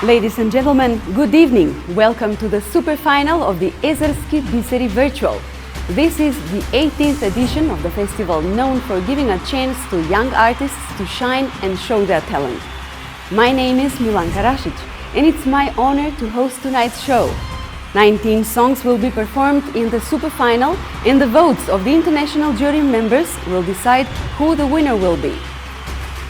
Ladies and gentlemen, good evening. Welcome to the super final of the Jezerski Biseri Virtual. This is the 18th edition of the festival, known for giving a chance to young artists to shine and show their talent. My name is Milanka Rasic, and it's my honor to host tonight's show. 19 songs will be performed in the super final, and the votes of the international jury members will decide who the winner will be.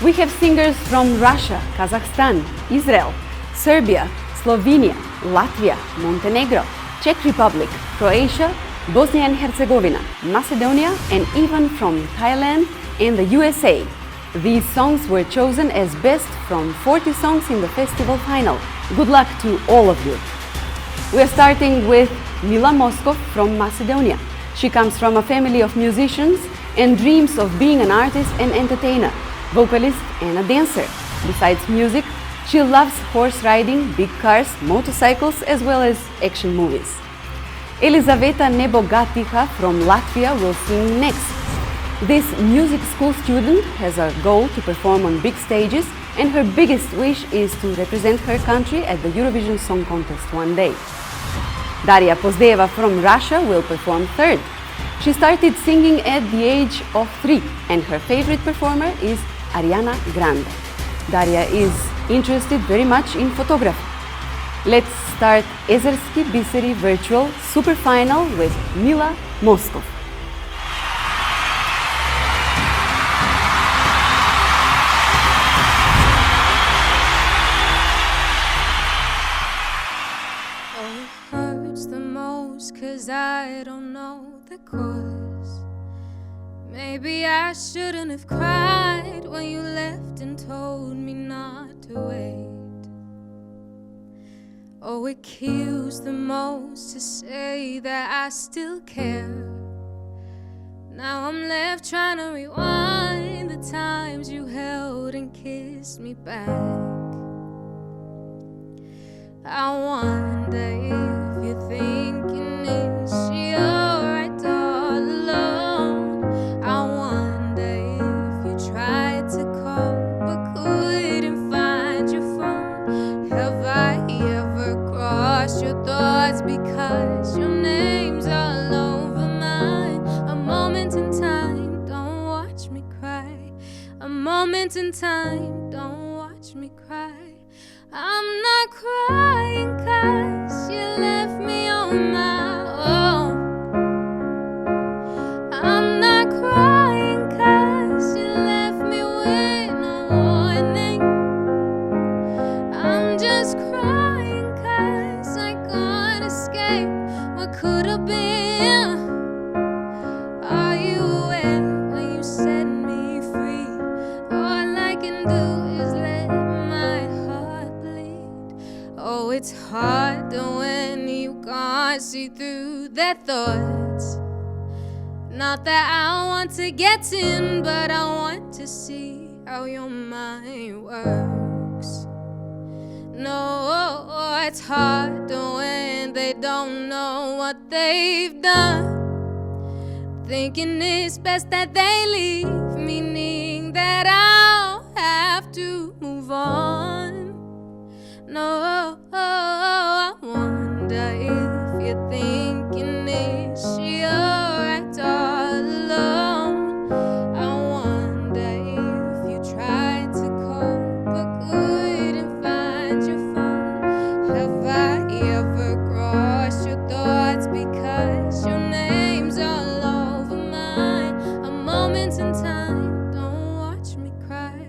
We have singers from Russia, Kazakhstan, Israel, Serbia, Slovenia, Latvia, Montenegro, Czech Republic, Croatia, Bosnia and Herzegovina, Macedonia, and even from Thailand and the USA. These songs were chosen as best from 40 songs in the festival final. Good luck to all of you. We are starting with Mila Moskov from Macedonia. She comes from a family of musicians and dreams of being an artist and entertainer, vocalist and a dancer. Besides music, she loves horse riding, big cars, motorcycles, as well as action movies. Elizaveta Nebogatiha from Latvia will sing next. This music school student has a goal to perform on big stages, and her biggest wish is to represent her country at the Eurovision Song Contest one day. Daria Pozdeva from Russia will perform third. She started singing at the age of 3, and her favorite performer is Ariana Grande. Daria is interested very much in photography. Let's start Jezerski Biseri Virtual Super Final with Mila Moskov. Oh, it hurts the most 'cause I don't know the cause. Maybe I shouldn't have cried when you left and told me not to wait. Oh, it kills the most to say that I still care. Now I'm left trying to rewind the times you held and kissed me back. I wonder if you're thinking, is she alright all alone? I wonder if you tried to call but couldn't find your phone. Have I ever crossed your thoughts because your name's all over mine? A moment in time, don't watch me cry. A moment in time, don't watch me cry. I'm not crying 'cause you left me on my own. I'm not crying 'cause you left me with no warning. I'm just crying 'cause I can't escape what could have been. Are you aware when you set me free? All I can do is let my heart bleed. Oh, it's harder when you can't see through their thoughts. Not that I want to get in, but I want to see how your mind works. No, it's harder when they don't know what they've done. Thinking it's best that they leave, meaning that I'll have to move on. No, I wonder if you're thinking, is she alright all alone? I wonder if you tried to call but couldn't find your phone. Have I ever crossed your thoughts because your name's all over mine? A moment in time, don't watch me cry.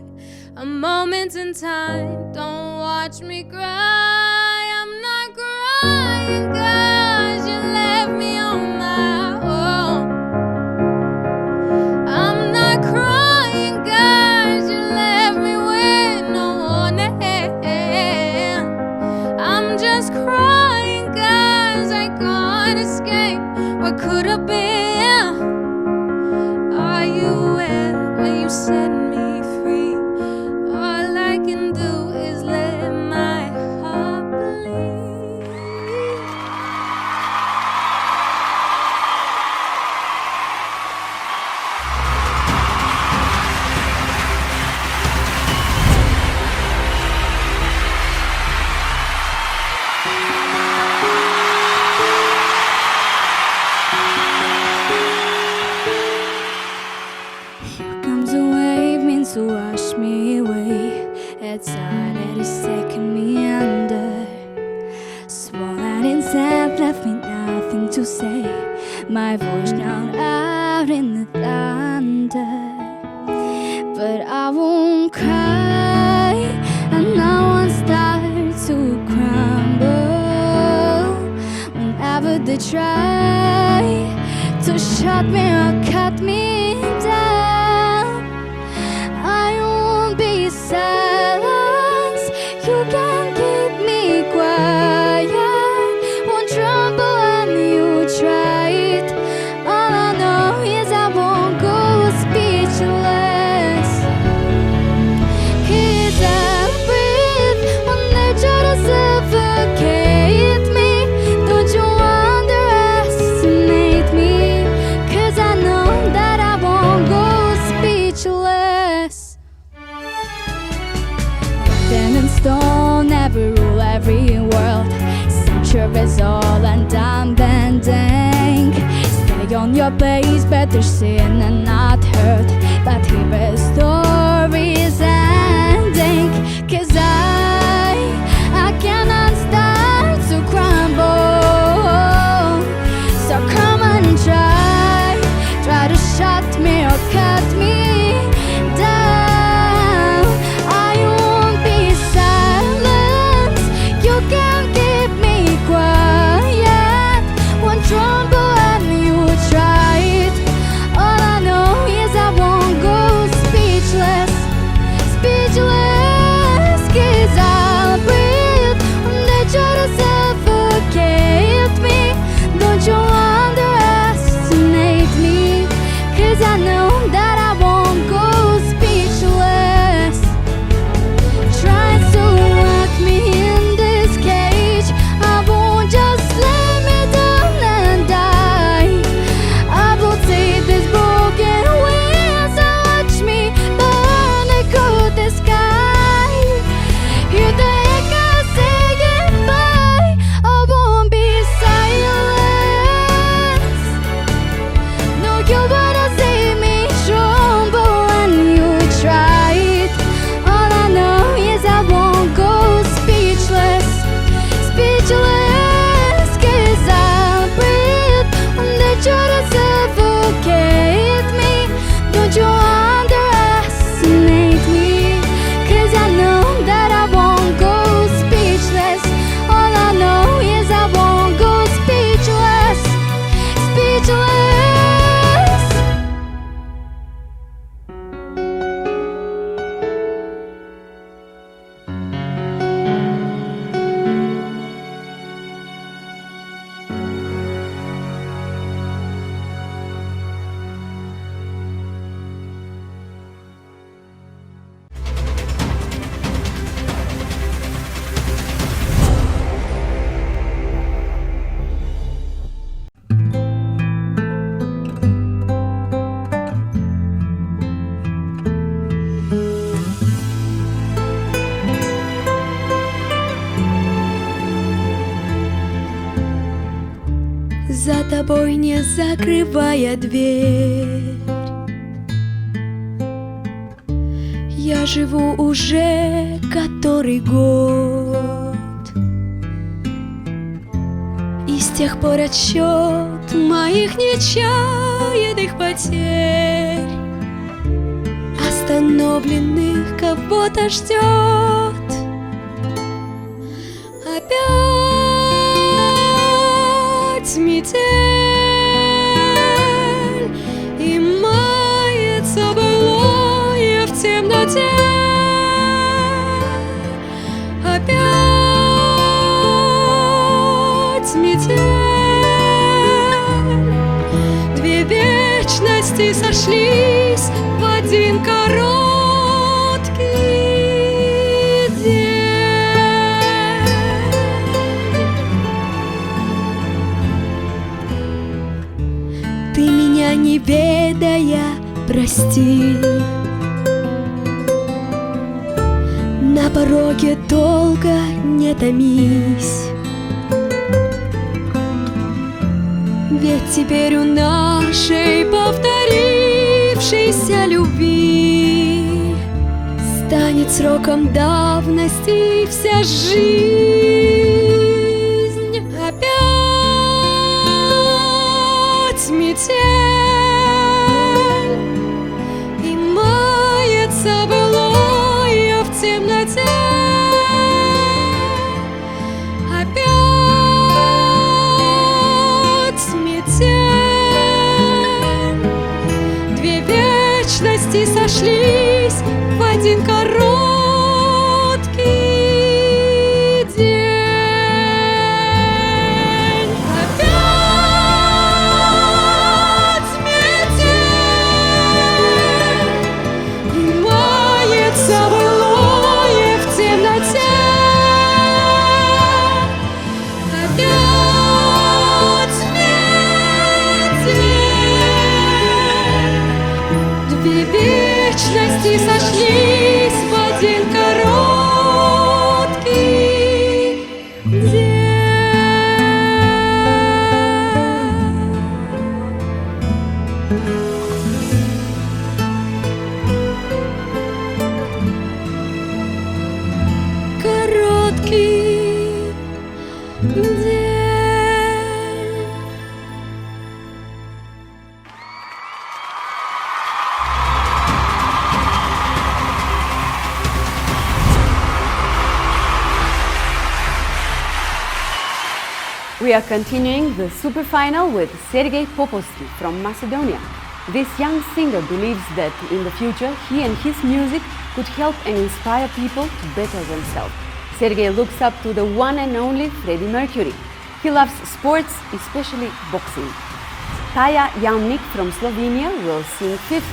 A moment in time, don't watch me cry. I'm not crying 'cause you left me on my own. I'm not crying 'cause you left me with no warning. I'm just crying 'cause I can't escape what could have been. Are you aware when you set me free? All I can do is let my heart bleed. to say, my voice drowned out in the thunder. But I won't cry, and no one starts to crumble whenever they try to shut me or cut me down. I won't be silenced, you can't keep me quiet. Won't tremble when you try it. All I know is I won't go speechless. 'Cause I breathe when they try to suffocate me. Don't you underestimate me, 'cause I know that I won't go speechless. Written in stone, every rule, every word. Centuries all and I'm bending. Stay on your place, better seen and not heard. But here is story's ending. 'Cause I cannot start to crumble. So come and try to shut me or cut me down. I won't be silent, you can't keep me quiet. Won't tremble when you try it. All I know is I won't go speechless, speechless. 'Cause I'll breathe when they try to suffocate me. Don't you underestimate me, 'cause I know that I won't go speechless. Try to lock me in this cage, I won't just lay me down and die. I will take these broken wings and watch me burn across the sky. Hear the echoes say goodbye, I won't be silent. No, you wanna see me tremble when you try it. All I know is I won't go speechless, speechless. 'Cause I'll breathe when they try to suffocate me. Don't you underestimate me, 'cause I know that I won't go speechless. All I know is I won't go speechless, speechless. За тобой не закрывая дверь, я живу уже который год. И с тех пор отсчет моих нечаянных потерь остановленных кого-то ждет. Опять метель, и мается былое в темноте. Опять метель, две вечности сошлись в один короткий день. Ты меня не ведая, прости. На пороге долго не томись, ведь теперь у нашей повторившейся любви станет сроком давности вся жизнь. Опять один короткий день. Опять метель и мается былое в темноте. Опять метель. Две вечности сошлись в один короткий день. Короткий день. We are continuing the super final with Sergei Popovsky from Macedonia. This young singer believes that in the future he and his music could help and inspire people to better themselves. Sergei looks up to the one and only Freddie Mercury. He loves sports, especially boxing. Taya Jamnik from Slovenia will sing fifth.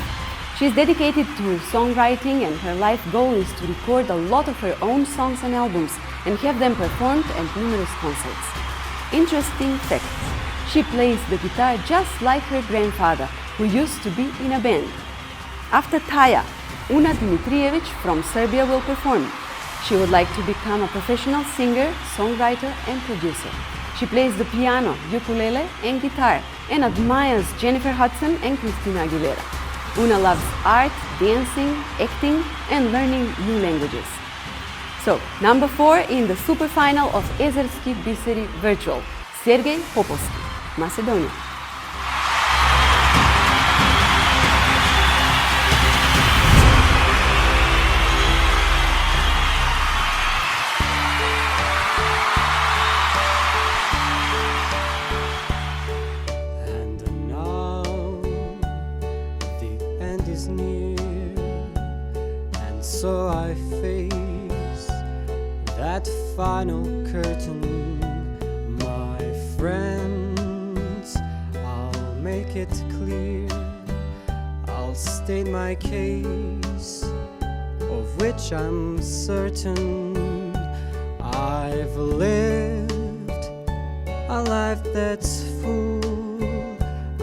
She is dedicated to songwriting and her life goal is to record a lot of her own songs and albums and have them performed at numerous concerts. Interesting facts. She plays the guitar just like her grandfather, who used to be in a band. After Taya, Una Dimitrijević from Serbia will perform. She would like to become a professional singer, songwriter and producer. She plays the piano, ukulele and guitar and admires Jennifer Hudson and Christina Aguilera. Una loves art, dancing, acting and learning new languages. So, number 4 in the super final of Ezerski Biseri Virtual, Sergei Popovsky, Macedonia. And now the end is near, and so I face that final curtain. My friends, I'll make it clear, I'll state my case, of which I'm certain. I've lived a life that's full,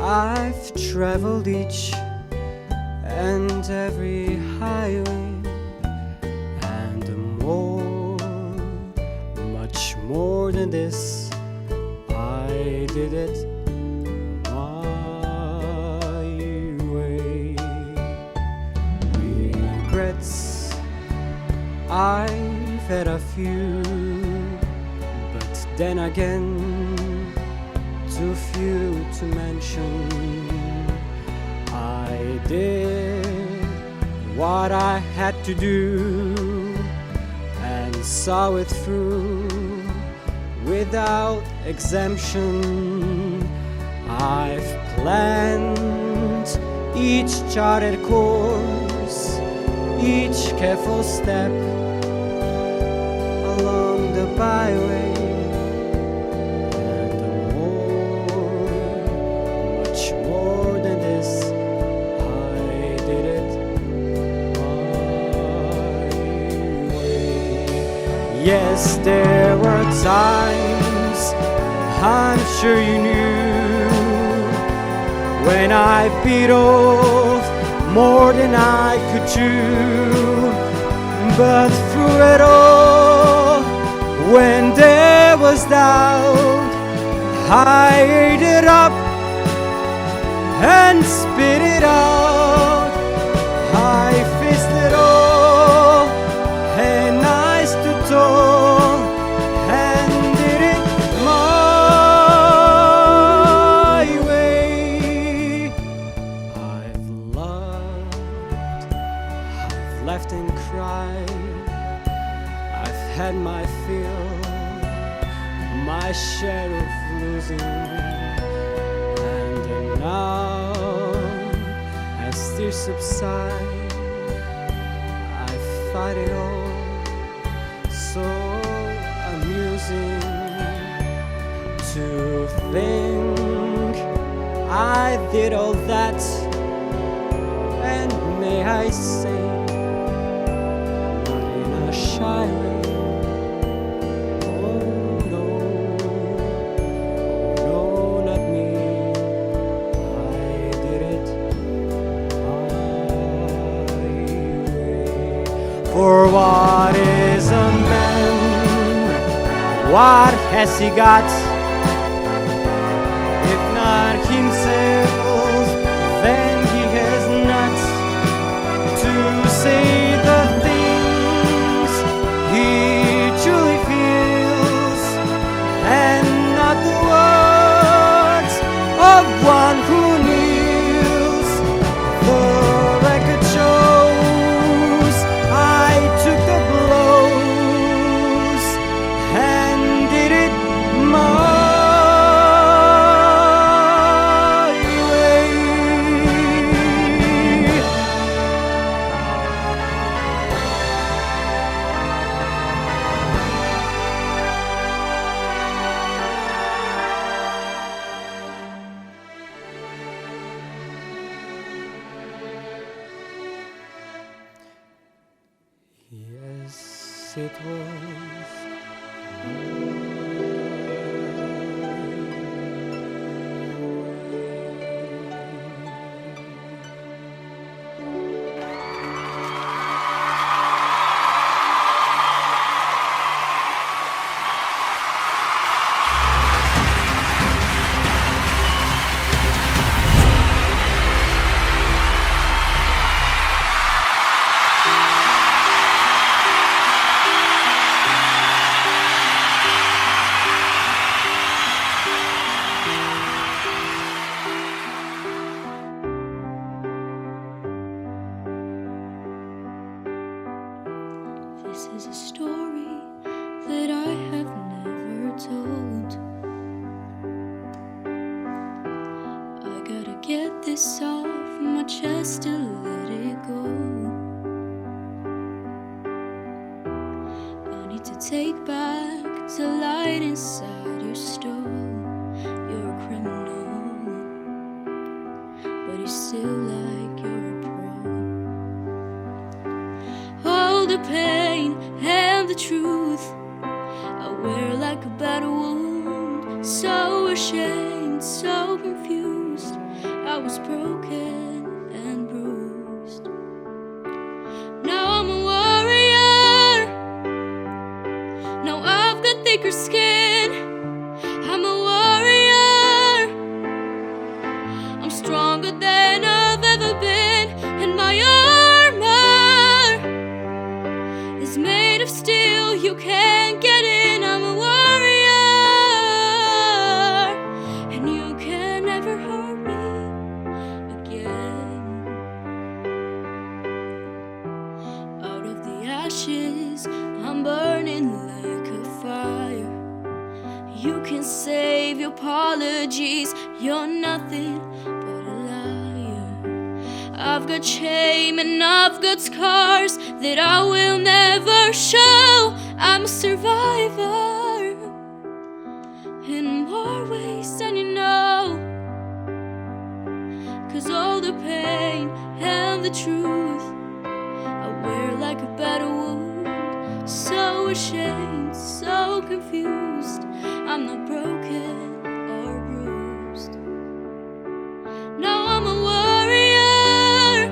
I've traveled each and every highway, and more, much more than this, I did it my way. Regrets, I've had a few, but then again, too few to mention. I did what I had to do and saw it through without exemption. I've planned each charted course, each careful step along the byway. Yes, there were times, I'm sure you knew, when I beat off more than I could chew. But through it all, when there was doubt, I ate it up and spit it out. I faced it all and I stood tall and did it my way. I've loved, I've laughed and cried, I've had my fill, my share of losing, and now as tears subside, I fight it all. So amusing to think I did all that, and may I say, not in a shy way. Oh no, oh no, not me. I did it my way. For what is a man? What has he got? If not himself, then he has not to say the things he truly feels, and not the words of one who kneels. The record shows I took the blows and did it my way. Yes, it was. This is a story that I have never told. I gotta get this off my chest to let it go. I need to take back the light inside your stone. You're a criminal, but you still like you're a pro. All the pain and the truth I wear like a battle wound. So ashamed, so confused. I was broken and bruised. Now I'm a warrior. Now I've got thicker skin. I'm a warrior. I'm stronger than I've ever been, and my armor is made of steel. You can't get in. I'm a warrior, and you can never hurt me again. Out of the ashes, I'm burning like a fire. You can save your apologies. You're nothing but a liar. I've got shame and I've got scars that I will never show. I'm a survivor in more ways than you know. 'Cause all the pain and the truth I wear like a battle wound. So ashamed, so confused. I'm not broken or bruised. Now I'm a warrior.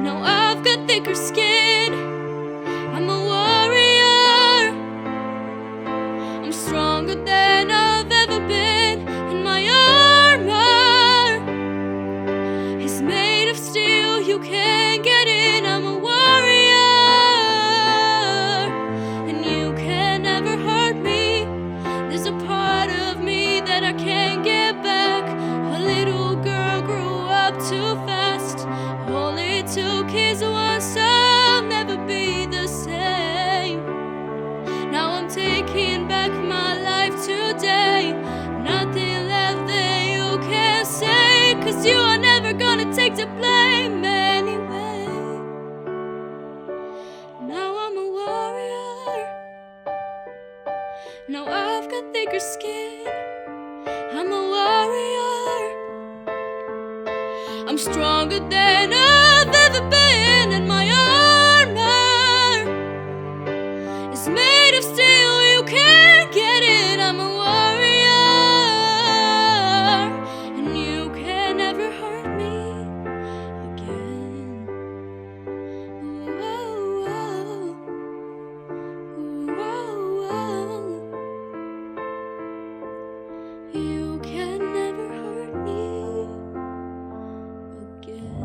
Now I've got thicker skin. I'm a warrior. I'm stronger than I've ever been, and my armor is made of steel. You can't get in. I'm a warrior, and you can never hurt me. There's a part of me that I can't get back. A little girl grew up too fast. All it took is one, so I'll never be the same. Now I'm taking back my life today. Nothing left that you can say, 'cause you are never gonna take the blame anyway. Now I've got thicker skin. I'm a warrior. I'm stronger than I've ever been, and my armor is made of steel. You can't get it. I'm a warrior, and you can never hurt me again. Whoa, whoa, whoa. You can never hurt me again.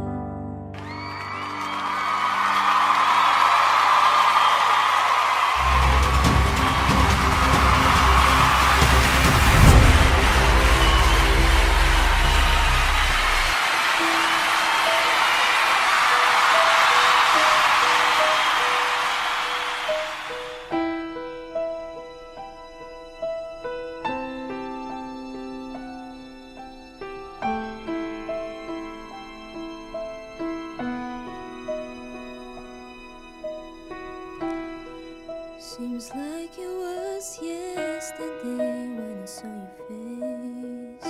Seems like it was yesterday when I saw your face.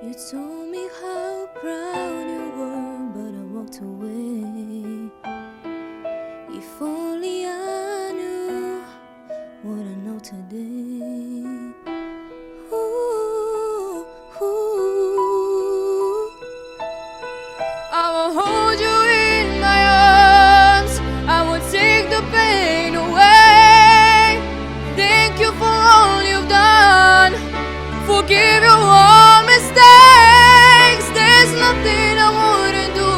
You told me how proud you were, but I walked away. If only I knew what I know today. Ooh, ooh. I will hold you in my arms. I will take the pain away. Thank you for all you've done. Forgive you all mistakes. There's nothing I wouldn't do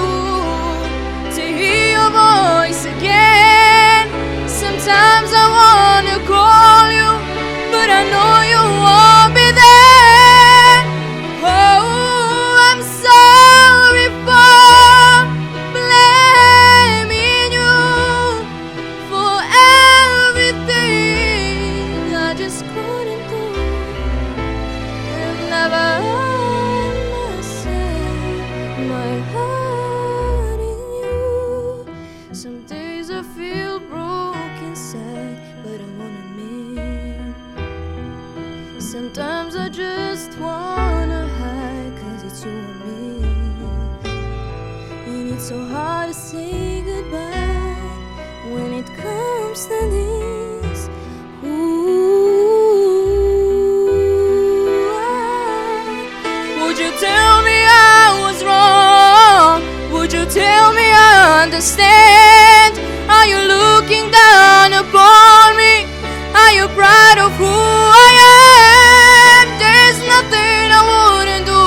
to hear your voice again. Sometimes I wanna call you, but I know you won't be there. Oh, I'm sorry for blaming you for everything I just couldn't do. And never myself, my heart in you. Some days I feel broken, sad, but I wanna make. Sometimes I just wanna hide, 'cause it's you and me. And it's so hard to say goodbye when it comes to this. Ooh, would you tell me I was wrong? Would you tell me I understand? Are you looking down upon me? Are you proud of who I am? There's nothing I wouldn't do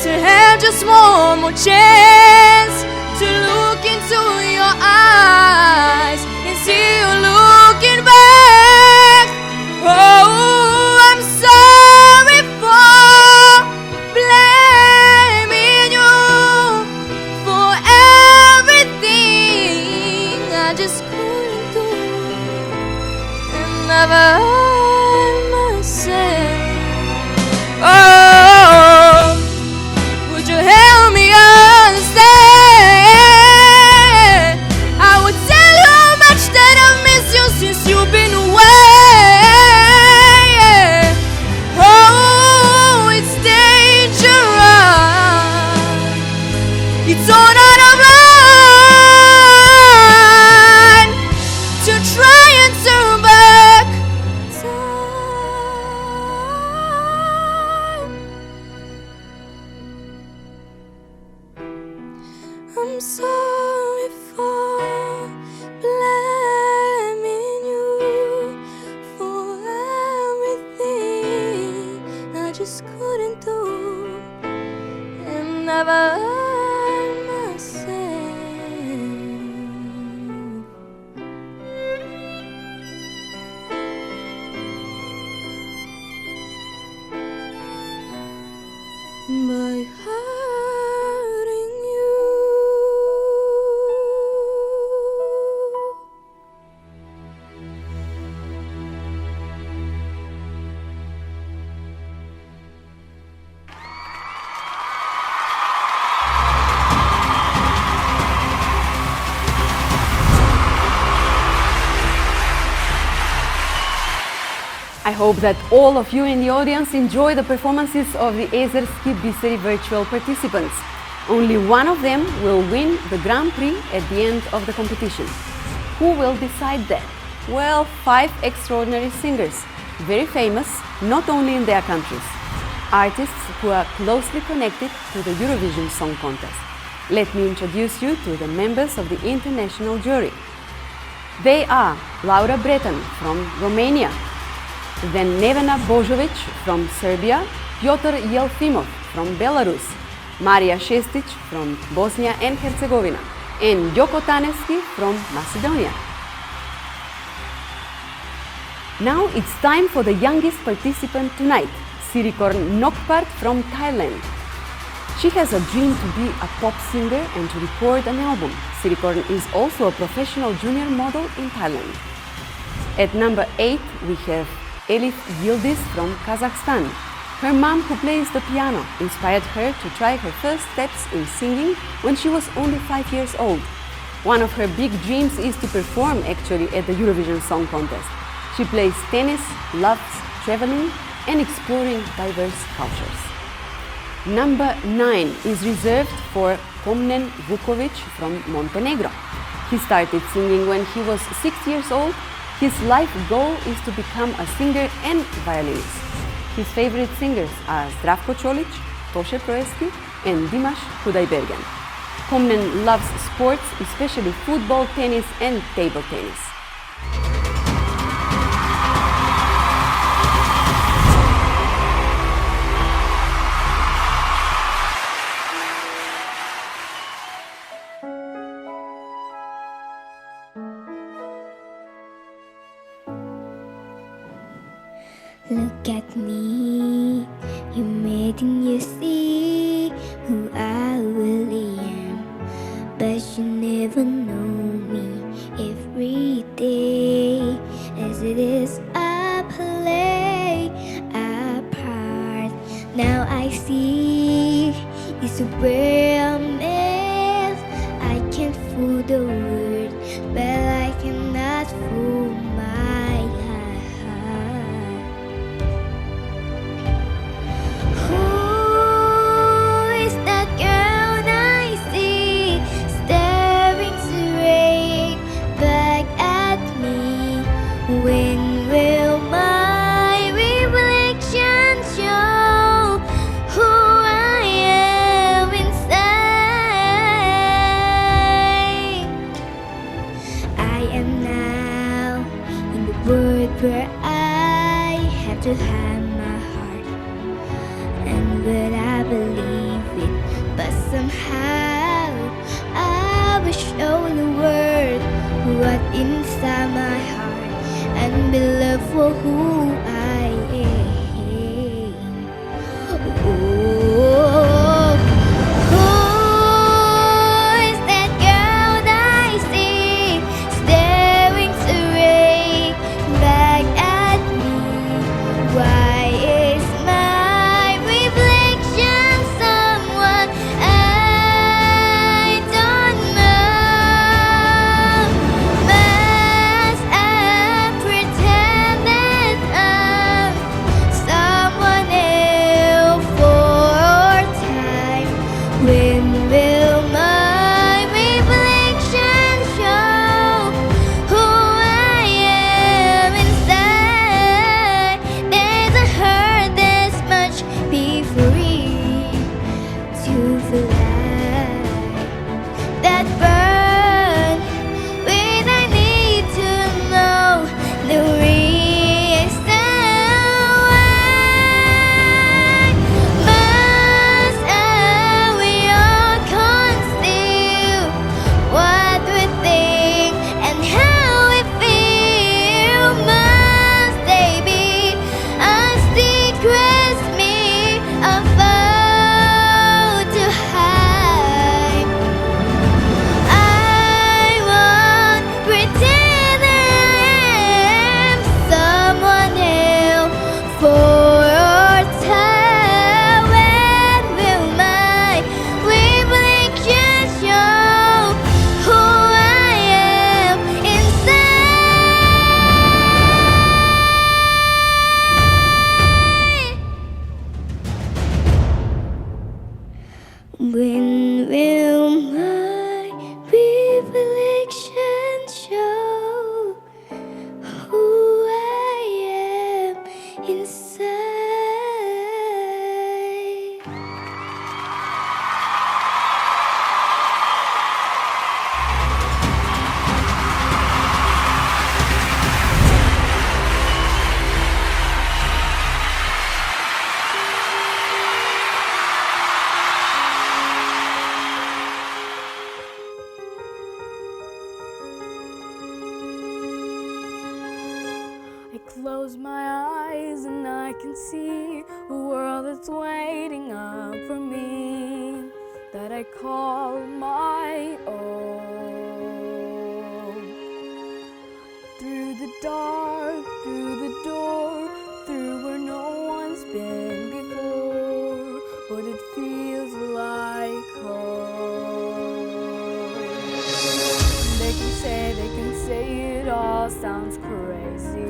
to have just one more chance to look into your eyes and see you looking back. Oh, I'm sorry for blaming you for everything I just couldn't do. And never myself. Oh, would you help me understand? I would tell you how much that I miss you since you've been away. Oh, it's dangerous. It's all out of line to try and turn back time. I'm sorry for blaming you for everything I just couldn't do. And never myself. My heart in you. I hope that all of you in the audience enjoy the performances of the Eserski Biseri virtual participants. Only one of them will win the Grand Prix at the end of the competition. Who will decide that? Well, 5 extraordinary singers, very famous not only in their countries, artists who are closely connected to the Eurovision Song Contest. Let me introduce you to the members of the international jury. They are Laura Bretan from Romania, then Nevena Božović from Serbia, Piotr Yelfimov from Belarus, Marija Šestić from Bosnia and Herzegovina, and Joko Taneski from Macedonia. Now it's time for the youngest participant tonight, Sirikorn Nokpart from Thailand. She has a dream to be a pop singer and to record an album. Sirikorn is also a professional junior model in Thailand. At number 8 we have Elif Yildiz from Kazakhstan. Her mom, who plays the piano, inspired her to try her first steps in singing when she was only 5 years old. One of her big dreams is to perform actually at the Eurovision Song Contest. She plays tennis, loves traveling and exploring diverse cultures. Number 9 is reserved for Komnen Vukovic from Montenegro. He started singing when he was 6 years old. His life goal is to become a singer and violinist. His favorite singers are Zdravko Čolić, Toše Proeski and Dimash Kudaibergen. Komnen loves sports, especially football, tennis and table tennis. Look at me, you made you see who I really am. But you never know me every day. As it is, I play a part. Now I see it's where I'm at. I can't fool the world, but I cannot fool my heart. When will my reflection show who I am inside? I am now in the world where I have to hide my heart and what I believe in, but somehow I will show the world what inside my heart and be loved for who I am. Oh, who is that girl that I see staring straight back at me? Why is my reflection someone I don't know? Must I pretend that inside. I close my eyes and I can see a world that's waiting up for me, that I call my own. Through the dark, through the door, through where no one's been before, but it feels like home. They can say it all sounds crazy.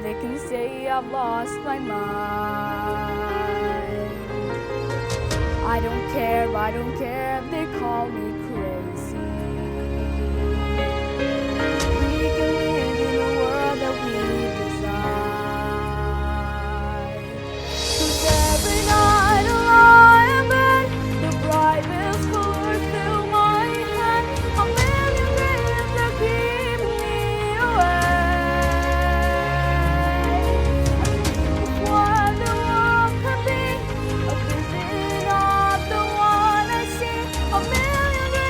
They can say I've lost my mind. I don't care if they call me crazy. We can live in a world that we design. 'Cause every night I lie in bed, the brightest colors fill my head. A million dreams are keeping me awake. What the world could be, a vision of the one I see. A million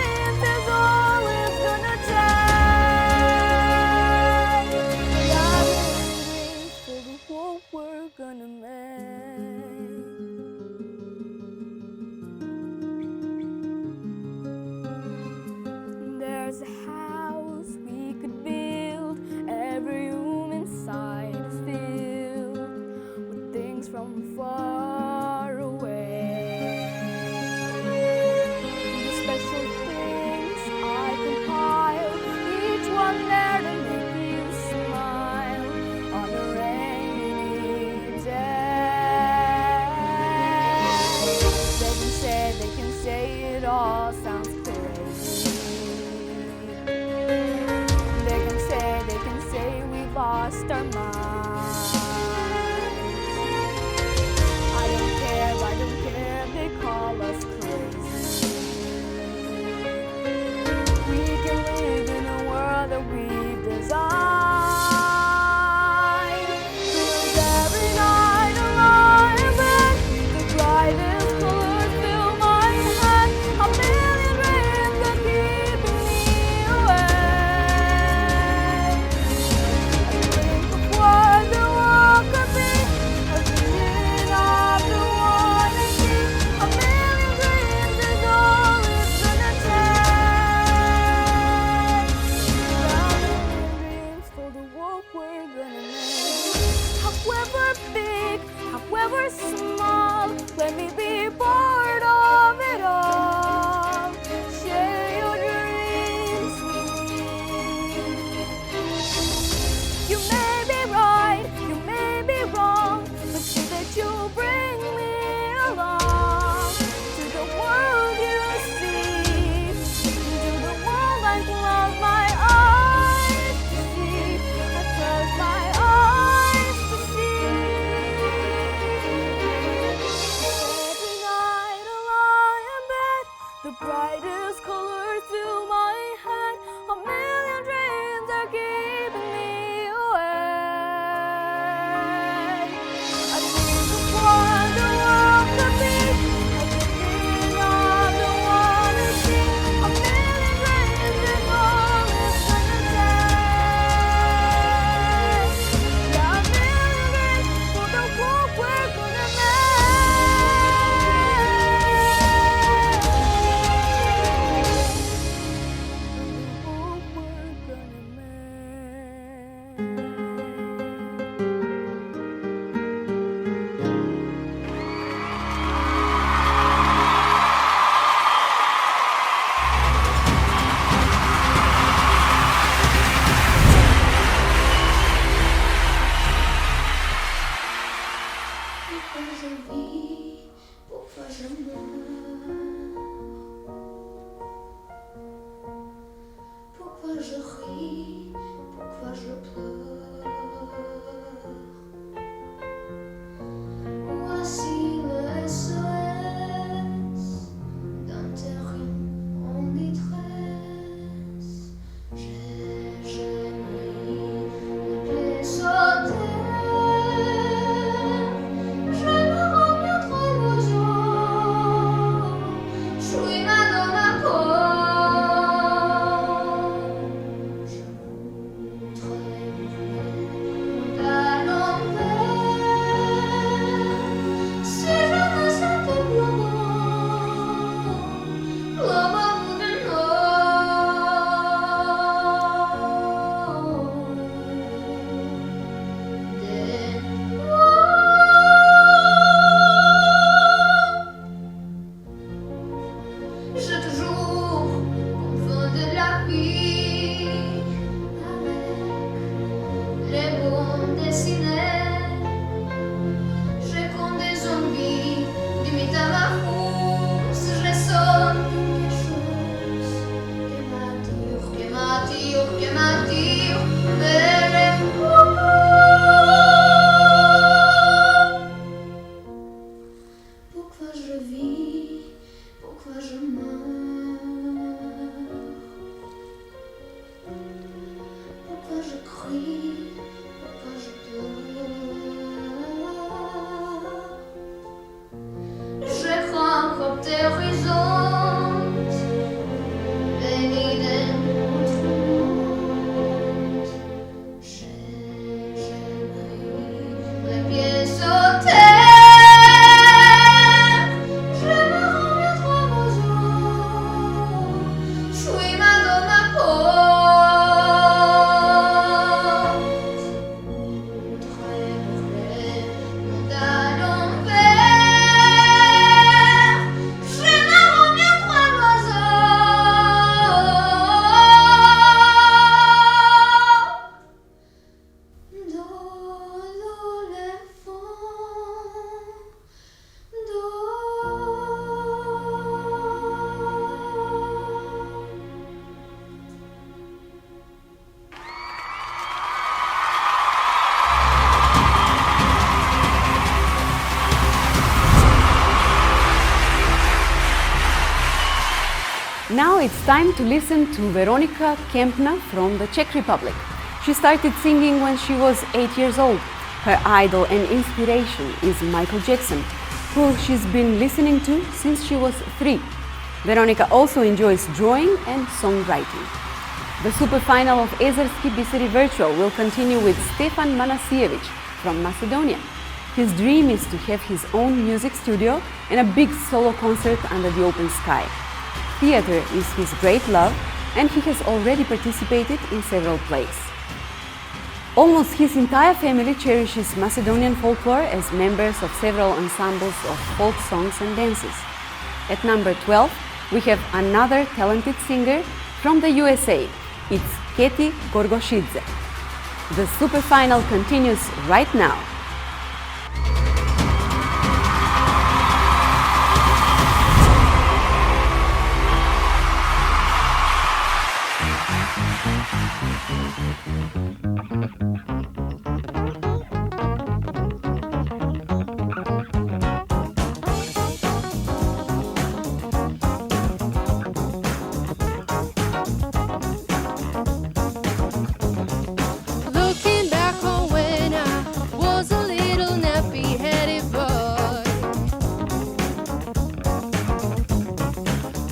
les bandes dessinées. Je compte des zombies, limite à ma frousse. Je ressens quelque chose qui m'attire vers les mots. Pourquoi je vis, pourquoi je meurs, pourquoi je crie, pourquoi je pleure. Je crois encore terrorisante, bénie d'un autre monde. J'ai pris les pieds sur terre. Je me rends bien trop besoin. Je suis mal dans ma porte. Très brûlé, monde à l'envers. Je me rends bien trop besoin. Dans les fonds. Now it's time to listen to Veronika Kempna from the Czech Republic. She started singing when she was 8 years old. Her idol and inspiration is Michael Jackson, who she's been listening to since she was 3. Veronika also enjoys drawing and songwriting. The super final of Ezerski Biseri Virtual will continue with Stefan Manasievich from Macedonia. His dream is to have his own music studio and a big solo concert under the open sky. Theater is his great love, and he has already participated in several plays. Almost his entire family cherishes Macedonian folklore as members of several ensembles of folk songs and dances. At number 12, we have another talented singer from the USA. It's Keti Gorgoshidze. The super final continues right now. Looking back on when I was a little nappy-headed boy,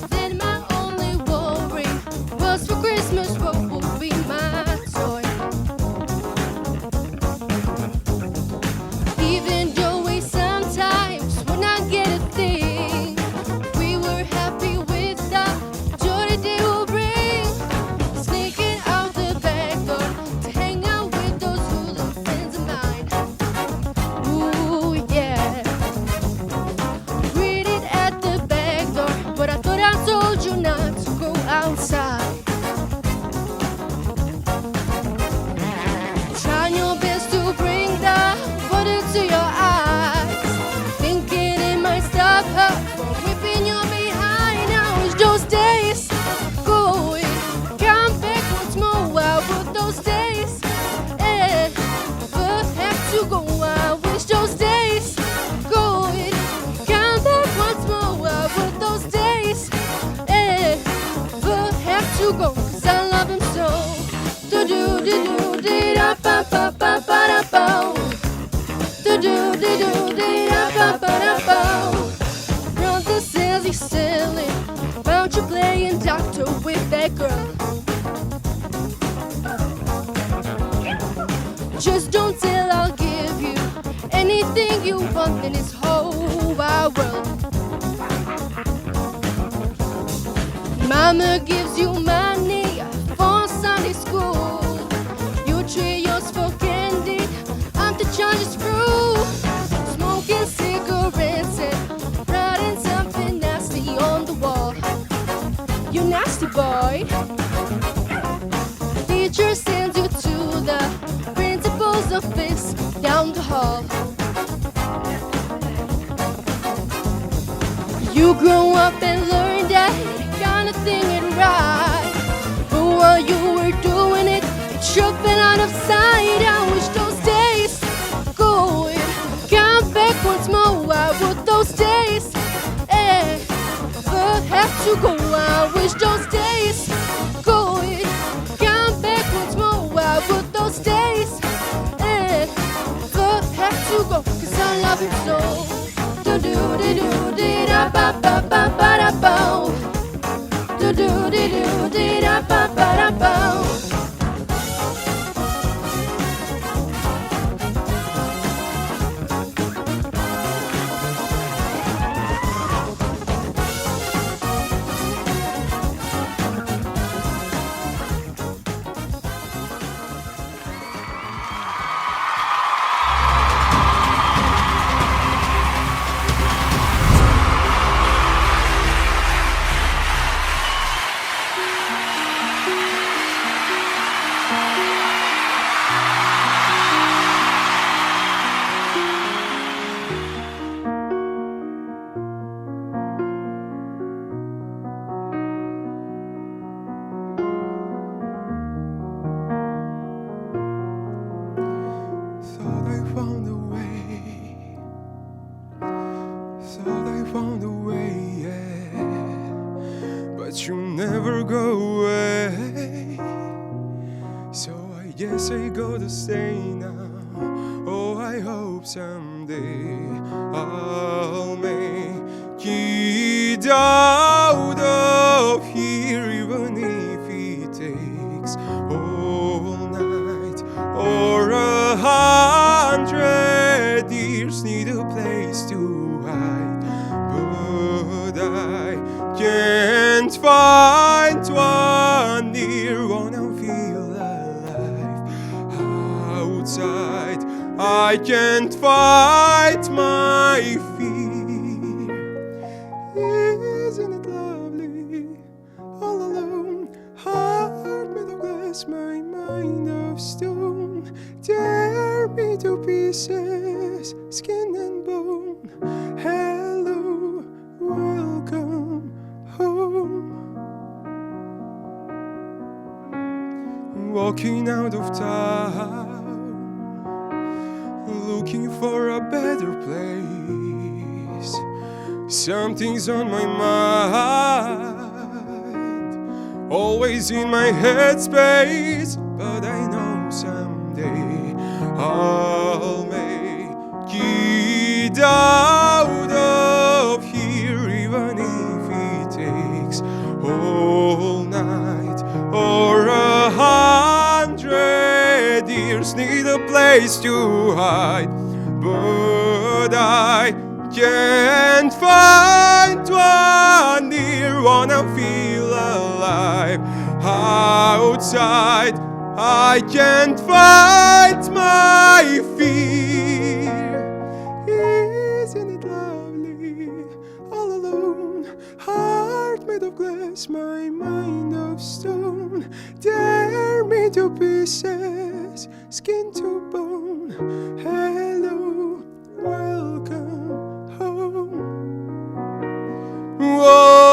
then my only worry was for Christmas what would be my toy. Even though we sometimes would not get a thing, we were happy with the joy that they would bring. Sneaking out the back door to hang out with those hooligan friends of mine. Ooh, yeah. Read it at the back door, but I thought I told you not to go outside. Trying your best to bring the water to your eyes, thinking it might stop her from whipping your behind. Now it's those days going, come back once more. I would those days ever have to go. I wish those days going, come back once more. I would those days ever have to go. 'Cause I love him so. Do do do do do da pa pa pa pa da pa. Do do do do do da pa pa da pa. Brother says he's silly about you playing doctor with that girl. Just don't tell, I'll give you anything you want in this whole wide world. Mama gives you money for Sunday school. You trade yours for candy. I'm the charges through. Smoking cigarettes and writing something nasty on the wall. You nasty boy. Teacher sends you to the principal a fist down the hall. You grow up and learn that kind of thing ain't right. But while you were doing it, it shook been out of sight. I wish those days could come back once more. I would those days ever have to go. I wish those days could come back once more. I would those days ever have to go. 'Cause I love you so. Do do do do do da ba ba ba ba da bo. Do do do do do da ba ba da bo. Thought I found a way. Thought I found a way, yeah. But you never go away. So I guess I gotta stay now. Oh, I hope someday I'll make it out of here, even if it takes all night or 100 years. Need a place to hide, but I can't find one near. Wanna feel alive outside. I can't fight my fear. Isn't it lovely? All alone, heart made of glass, my mind of stone. Tear me to pieces, skin and bone. Hello, welcome home. Walking out of town, looking for a better place. Something's on my mind, always in my headspace. But I know someday I'll make it out of here, even if it takes all night or 100 years. Need a place to hide, but I can't find one near. Wanna feel alive outside. I can't fight my fear. Isn't it lovely? All alone, heart made of glass, my mind of stone. Tear me to pieces, skin to bone. Hello, welcome home. Whoa.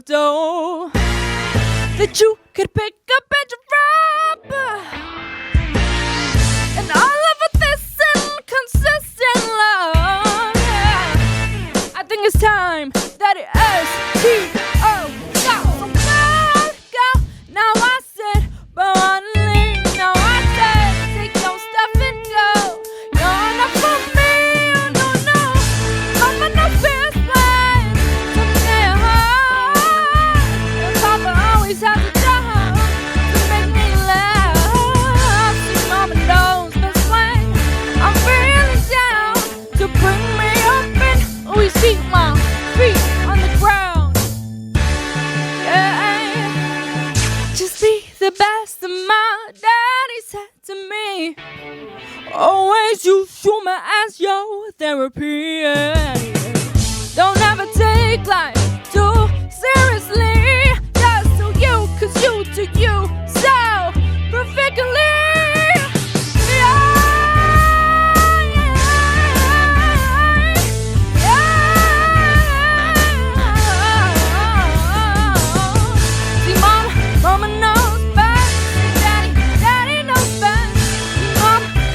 stomach door that you could pick up and drop. And all of this inconsistent love, yeah. I think it's time that it S-T-O. Go, go. Now I said, but only now I said, take your stuff and go. You're not for me, no, no. I'm in no best place. Someday, your papa always has a job to make me laugh. See, mama knows best way. I'm feeling down to bring me up and always keep my feet on the ground. Yeah, just be the best of my daddy said to me. Always use humor as your therapy. Yeah. Don't ever take life too seriously. Just to you, 'cause you to you so perfectly. See, mama knows best. Daddy knows best.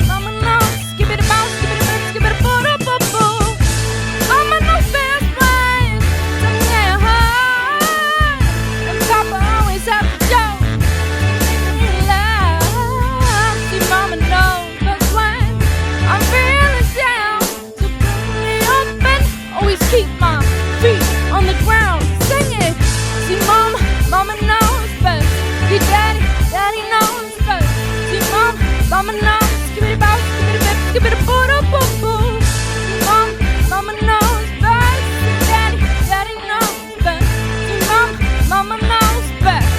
Mama knows. Give it a bounce, give it a bounce, give it a boo-boo-boo. Mama knows best place. Someday, and Papa always have to go. See, mama knows best place. I'm feeling down to bring me up and always keep my feet on the ground. Sing it. See, mama knows best. See, daddy knows best. See, mama knows. Give it a bounce, give it a bip, give it a boo-boo-boo. Mama knows best. See, daddy knows best. See, mama knows best.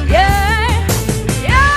Yeah, yeah.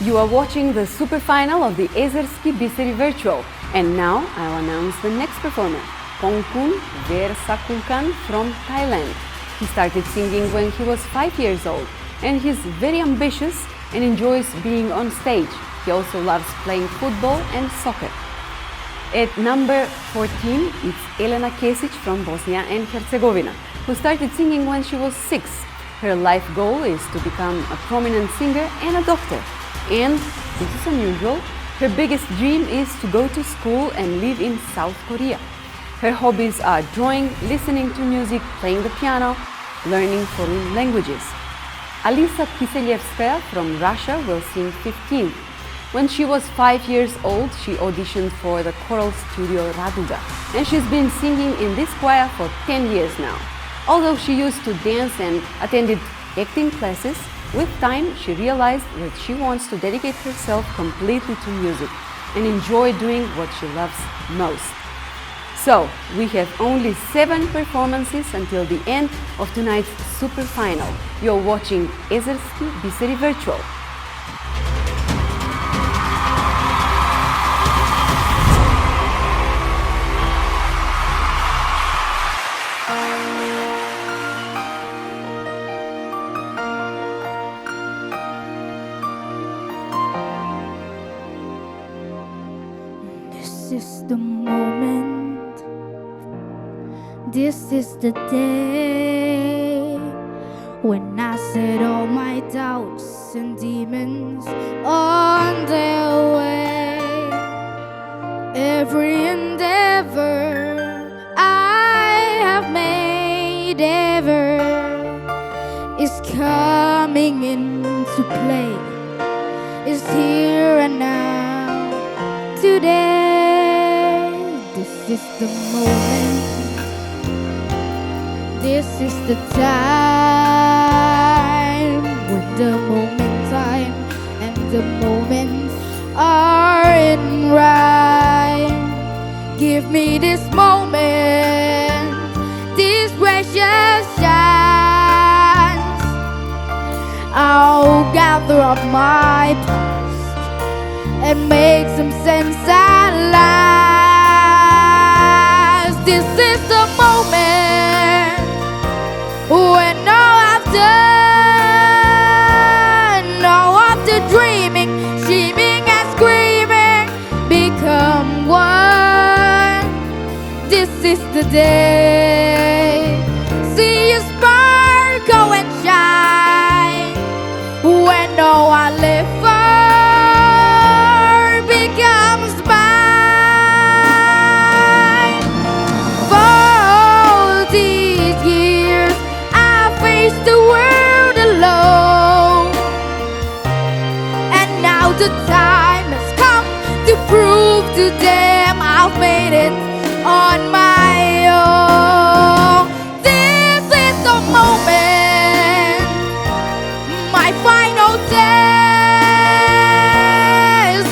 You are watching the super final of the Ezerski Biseri Virtual. And now I'll announce the next performer, Pongkun Versakulkan from Thailand. He started singing when he was 5 years old, and he's very ambitious and enjoys being on stage. He also loves playing football and soccer. At number 14, it's Elena Kesic from Bosnia and Herzegovina, who started singing when she was 6. Her life goal is to become a prominent singer and a doctor. And, this is unusual, her biggest dream is to go to school and live in South Korea. Her hobbies are drawing, listening to music, playing the piano, learning foreign languages. Alisa Kiselyevskaya from Russia will sing 15th. When she was 5 years old, she auditioned for the choral studio Raduga, and she's been singing in this choir for 10 years now. Although she used to dance and attended acting classes, with time she realized that she wants to dedicate herself completely to music and enjoy doing what she loves most. So, we have only 7 performances until the end of tonight's super final. You're watching Ezerski Biseri Virtual. This is the moment. This is the day when I set all my doubts and demons on their way. Every endeavor I have made ever is coming into play. Is here and now. Today, this is the moment. This is the time when the moment time and the moments are in rhyme. Give me this moment, this precious chance. I'll gather up my past and make some sense at last. This is the moment when all I've done day. See you sparkle and shine when all I live for becomes mine. For all these years I faced the world alone, and now the time has come to prove to them I've made it on my own. This is the moment, my final test.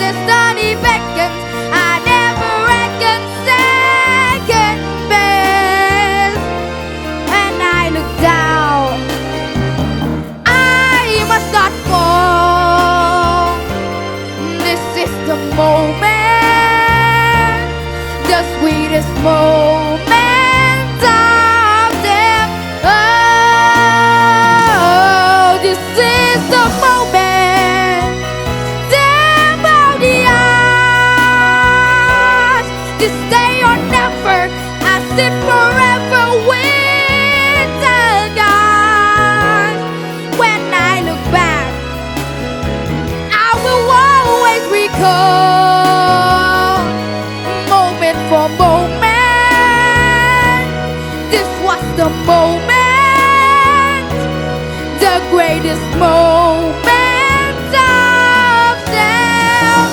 Destiny beckons, I never reckon second best. When I look down, I must not fall. This is the moment, the sweetest moment of them. Oh, this is the moment, them of the eyes. This day or never, I sit forever with the guys. When I look back, I will always recall moment for moment. This was the moment, the greatest moment of them.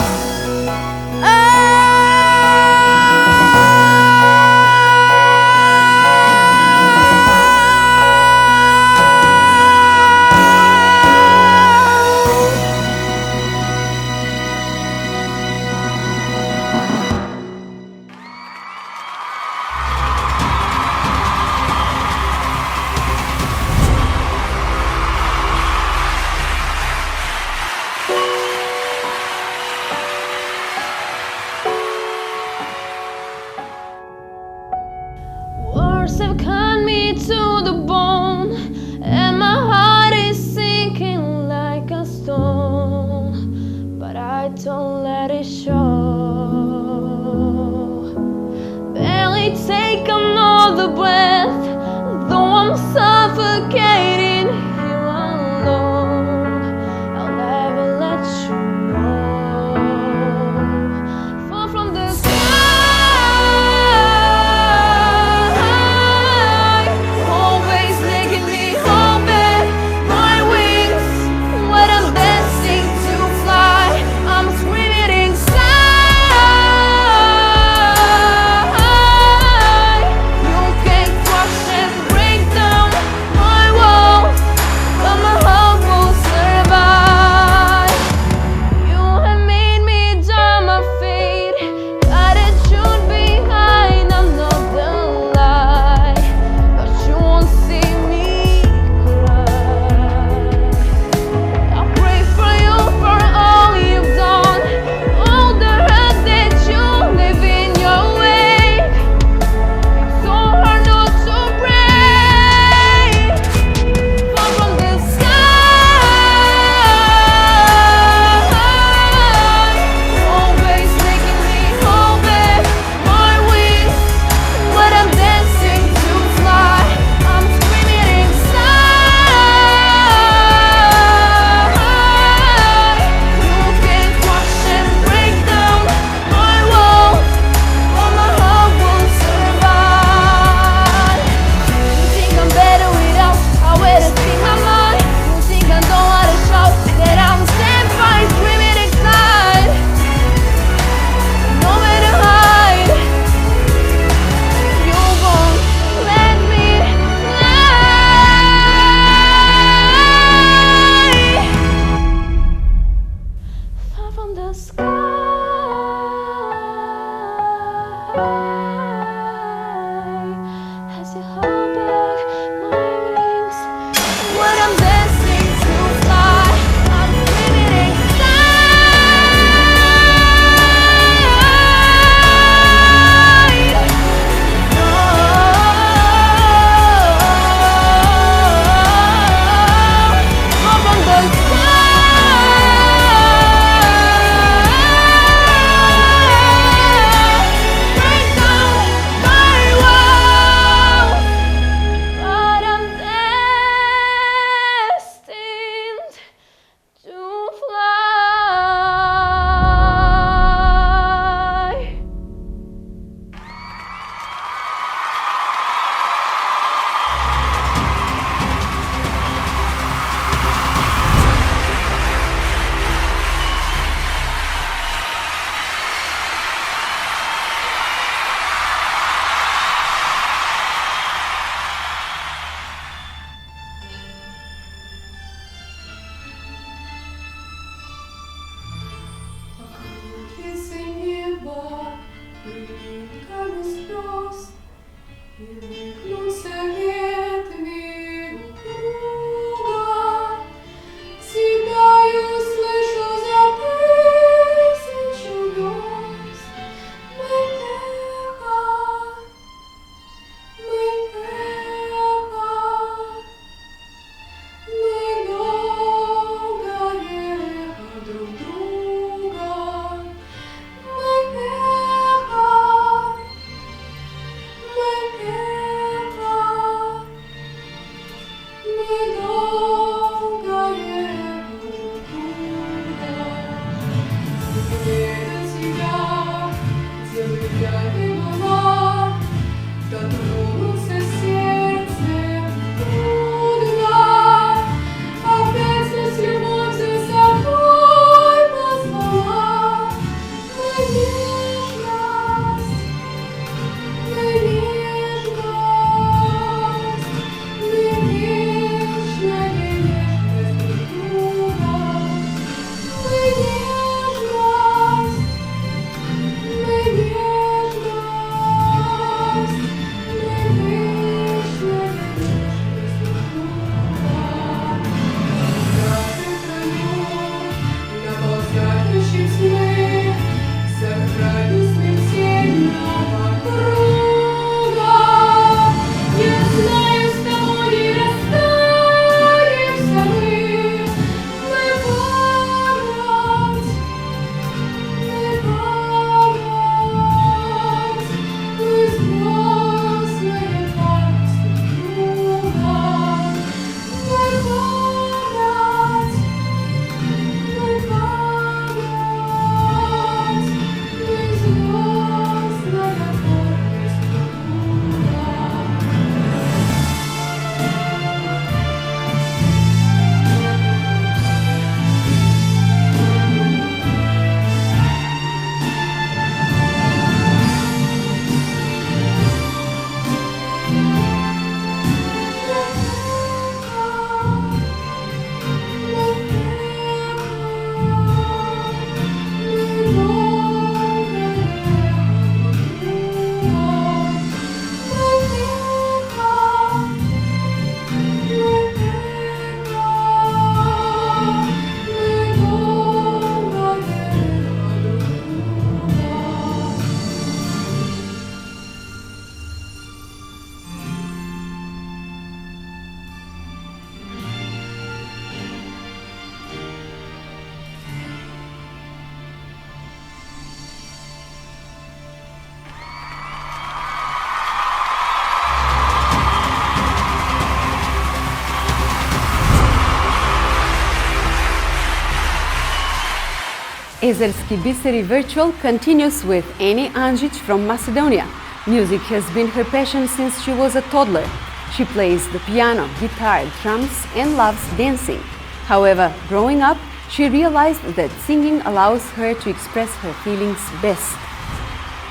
Ezerski Biseri Virtual continues with Ani Anjic from Macedonia. Music has been her passion since she was a toddler. She plays the piano, guitar, drums, and loves dancing. However, growing up, she realized that singing allows her to express her feelings best.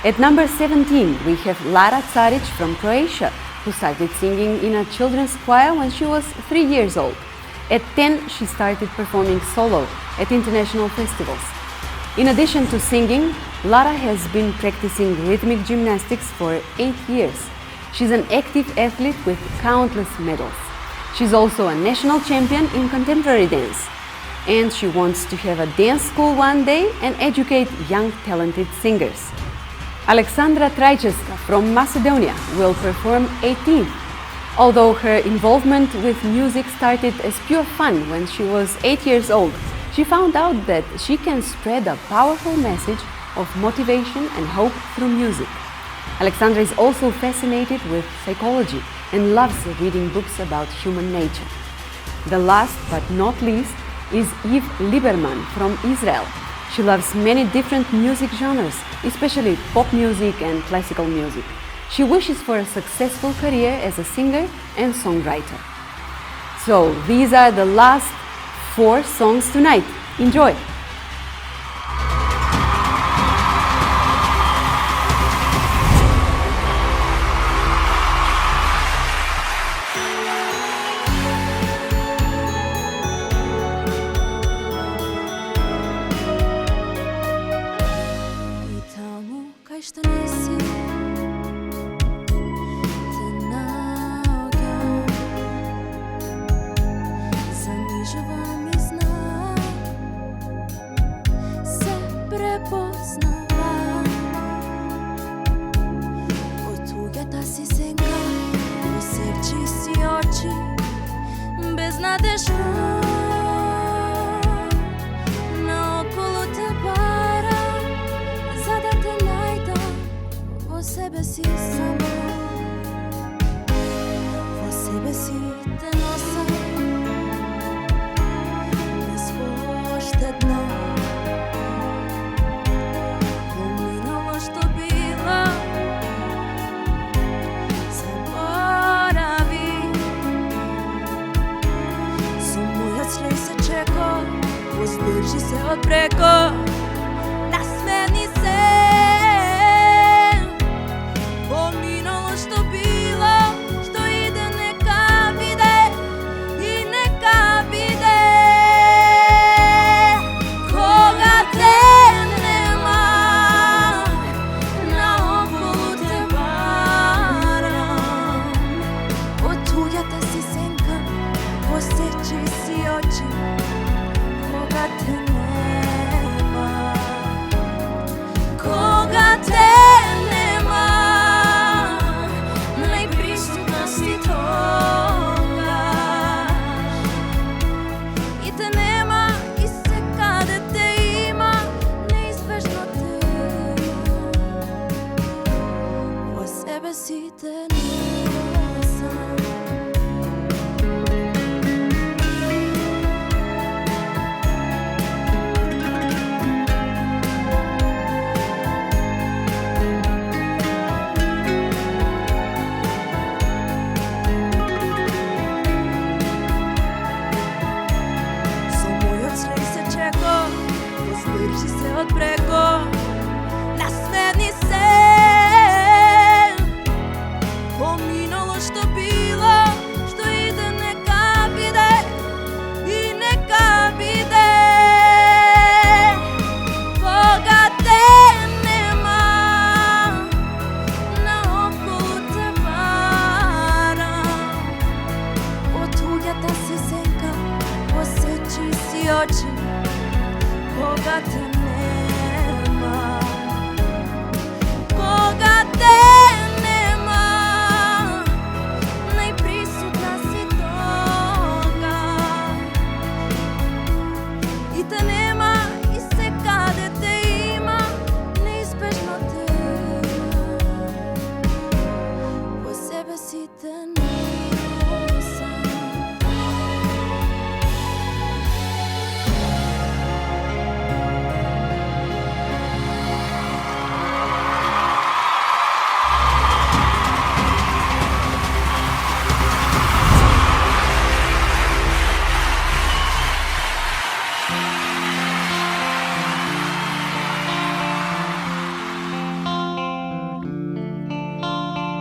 At number 17, we have Lara Caric from Croatia, who started singing in a children's choir when she was 3 years old. At 10, she started performing solo at international festivals. In addition to singing, Lara has been practicing rhythmic gymnastics for 8 years. She's an active athlete with countless medals. She's also a national champion in contemporary dance. And she wants to have a dance school one day and educate young talented singers. Alexandra Trajčevska from Macedonia will perform 18th. Although her involvement with music started as pure fun when she was 8 years old, she found out that she can spread a powerful message of motivation and hope through music. Alexandra is also fascinated with psychology and loves reading books about human nature. The last but not least is Eve Lieberman from Israel. She loves many different music genres, especially pop music and classical music. She wishes for a successful career as a singer and songwriter. So these are the last 4 songs tonight. Enjoy! I tamo kaj što nisi te naoga zanižavam i znam se prepoznala od tuge ta si senka osjeći si oči beznadežno naokolo te para da te najdem, vo sebe si sama, vo sebe si te nosam, bezpoštedno. Pominalo što bilo, zaboravi. Samo od slej se čeko, vozdrži se od preko. Nasmeni se, pominalo što bilo, što ide neka vide i neka vide. Koga te nema, naokolo te varam. Od tuja ta si senka, osjeći si oči, koga te nema. Koga te nema, najprisutna si toga. I te nema, i se kada te ima, neizbežno te vo sebe si te nosam. Drži se od preko, nasmeni se, pominalo što bilo, što ide neka vide i neka vide. Koga te nema, naokolo te varam. Od tuge ta si senka, osjeći si oči, koga te nema, koga te nema, najprisutna si toga. I te nema, i se kada te ima, neizbežno te vo sebe si te nosam.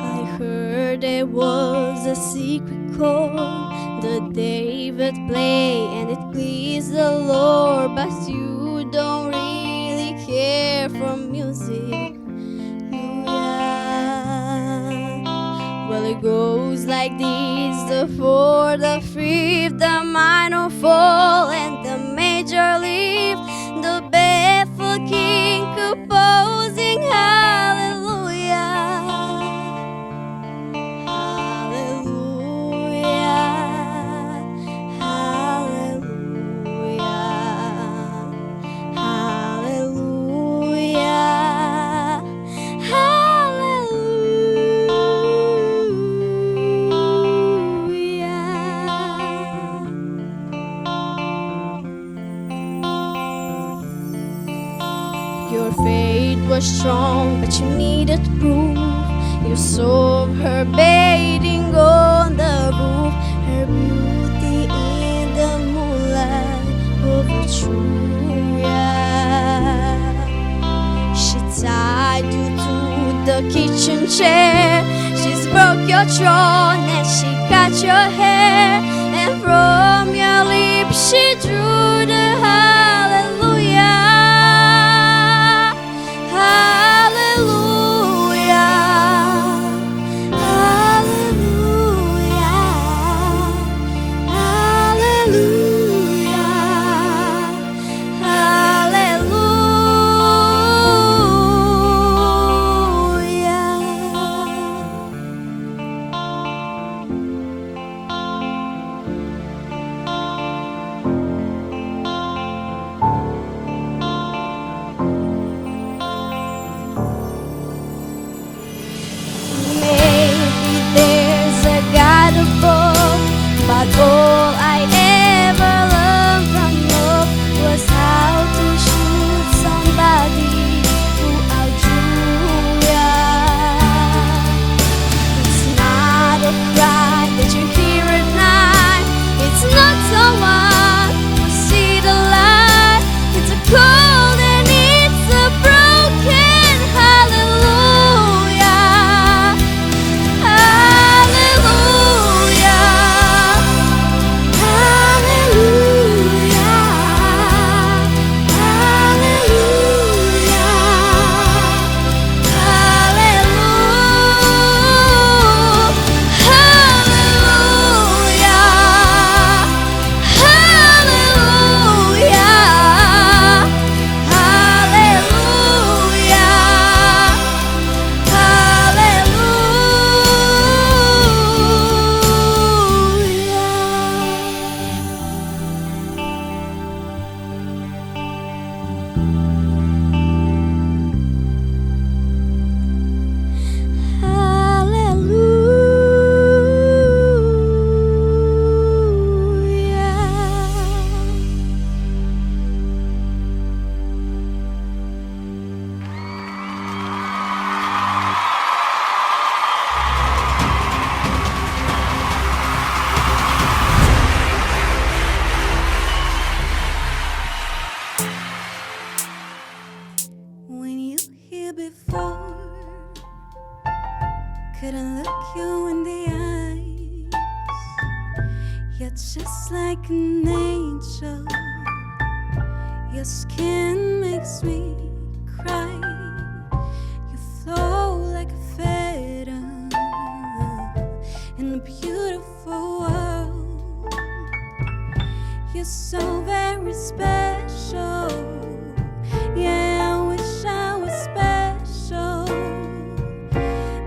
I heard there was a secret chord that David played and it pleased the Lord, but you don't really care for music. Well, it goes like this: the fourth, the fifth, the minor fall, and the major lift. The baffled king composing hallelujah, hallelujah, hallelujah, hallelujah. Your faith was strong, but you needed proof. You saw her bathing on the roof, her beauty in the moonlight overthrew ya. She tied you to the kitchen chair. She's broke your throne and she cut your hair, and from your lips she drew the hallelujah. But all I ever learned from love was how to shoot somebody who outdrew ya. It's not a cry that you hear at night. It's not someone who see the light. It's a cold and it's a broken hallelujah. Before, couldn't look you in the eyes. You're just like an angel. Your skin makes me cry. You flow like a feather in a beautiful world. You're so very special. Yeah, I wish I was special,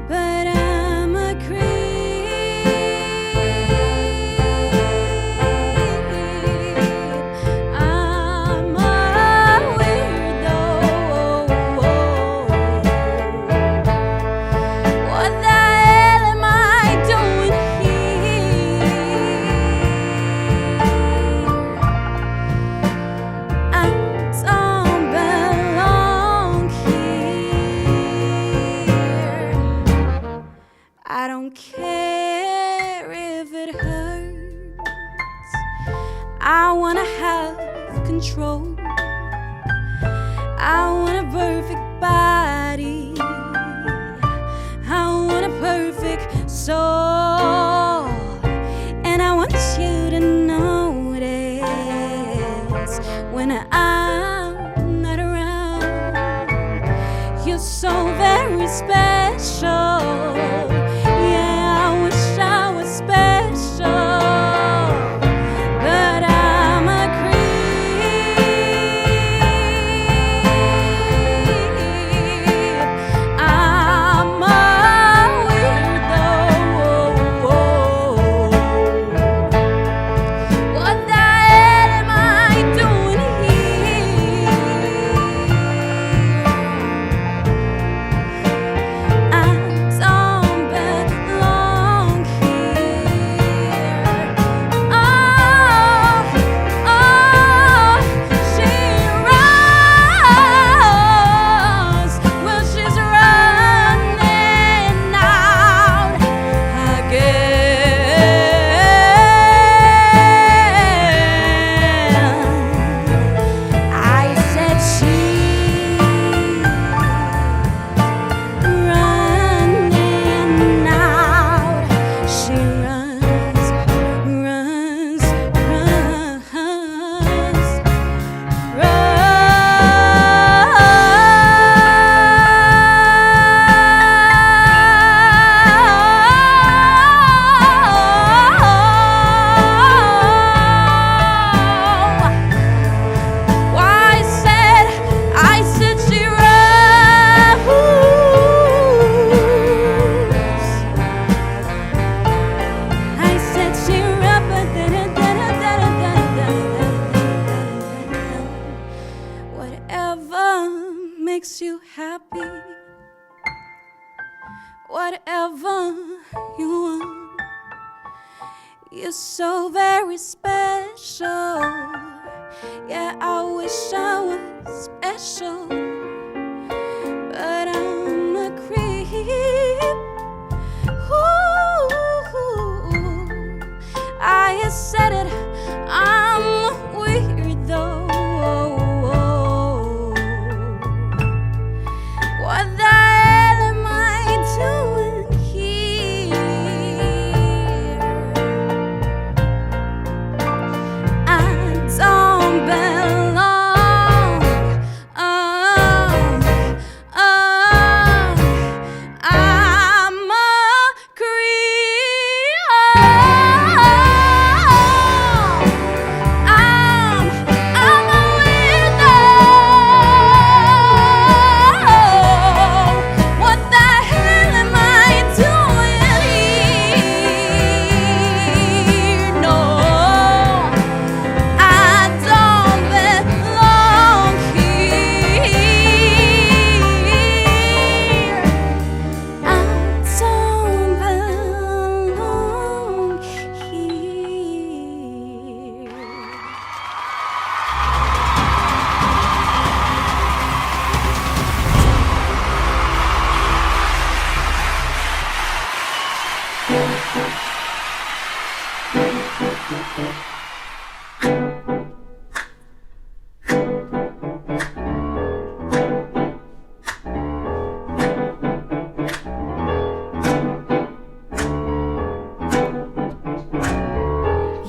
but I'm a creep. I'm a weirdo. What the hell am I doing here? I don't control. I want a perfect body, I want a perfect soul, and I want you to notice when I'm not around. You're so very special. Yeah, I wish I was special, but I'm a creep. I'm a weirdo. What the hell am I doing here? I don't belong here. Oh, she runs. Well, she's running out again. I said she's running out. She runs, runs, runs, Why I said she runs. I said she whatever makes you happy, whatever you want. You're so very special. Yeah, I wish I was special, but I'm a creep. Ooh, I said it, I'm a weirdo. What the hell am I doing here? I don't belong. I'm a creep. I'm a weirdo. What the hell am I doing here? No, I don't belong here. I don't belong here.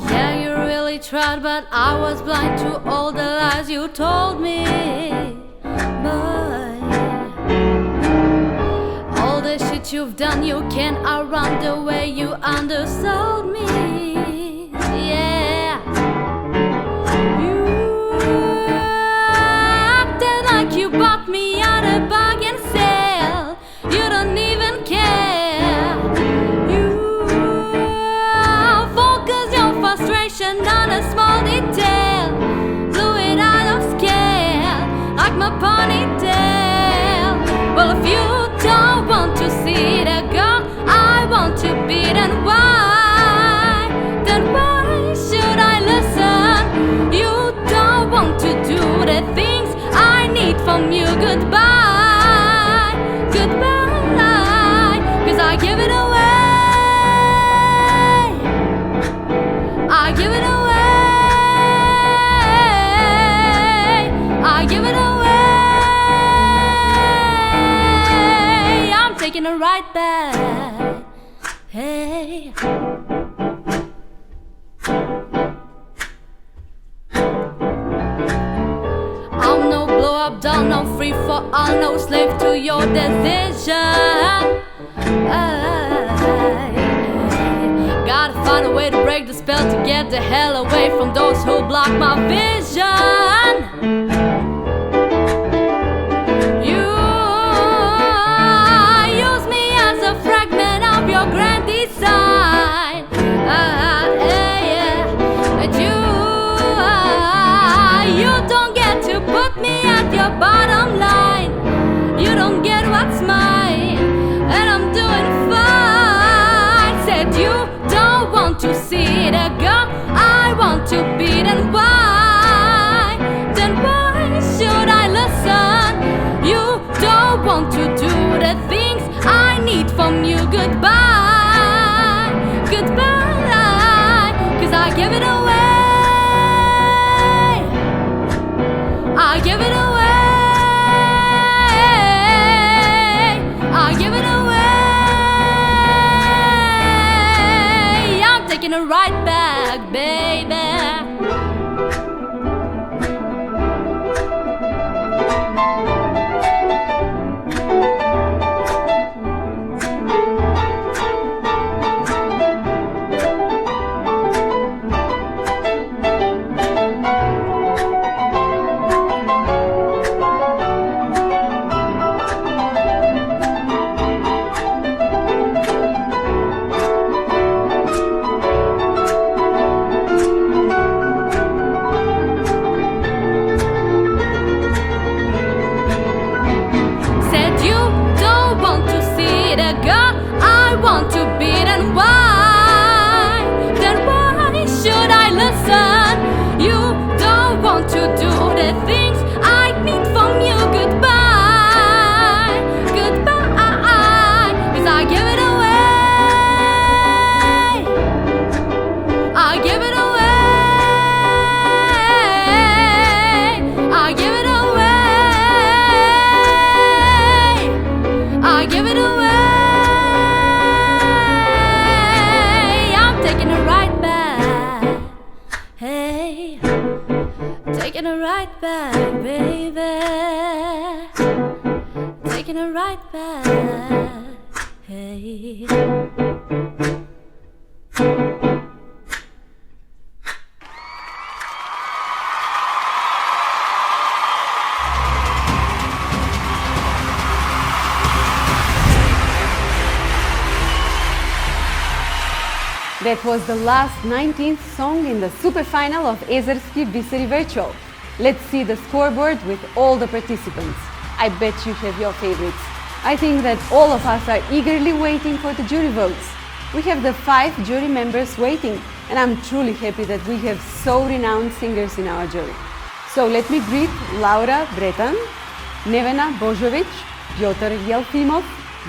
Yeah, you really tried, but I was blind to all the lies you told me. But all the shit you've done, you can't outrun the way you undersold me. Yeah, you acted like you bought me at a bargain sale. You don't even care. You focus your frustration on a small detail. Blew it out of scale, like my ponytail. Well, if you don't want to see the girl I want to be, then why? Then why should I listen? You don't want to do the things I need from you. Goodbye, goodbye, 'cause I give it away. I give it away. give it away. I'm taking it right back. Hey. I'm no blow up doll, no free for all, no slave to your decision. Gotta find a way to break the spell to get the hell away from those who block my vision. You use me as a fragment of your grand design. But you don't get to put me at your bottom line. You don't get what's mine, and I'm doing fine. Said you don't want to see the girl I want to be. Then why? Then why should I listen? You don't want to do the things I need from you. Goodbye, goodbye, 'cause I give it away. I give it away. I give it away. I'm taking it right back, baby. Said you don't want to see the girl I want to be. Then why? Then why should I listen? You don't want to do the things I need from you. Goodbye, goodbye, 'cause I give it away. I give it away. I give it away. I give it away. I'm taking it right back. Hey, taking it right back, baby. Taking it right back. Hey. That was the last 19th song in the super final of Ezerski Biseri Virtual. Let's see the scoreboard with all the participants. I bet you have your favorites. I think that all of us are eagerly waiting for the jury votes. We have the 5 jury members waiting, and I'm truly happy that we have so renowned singers in our jury. So let me greet Laura Bretan, Nevena Božović, Piotr Jelfimov,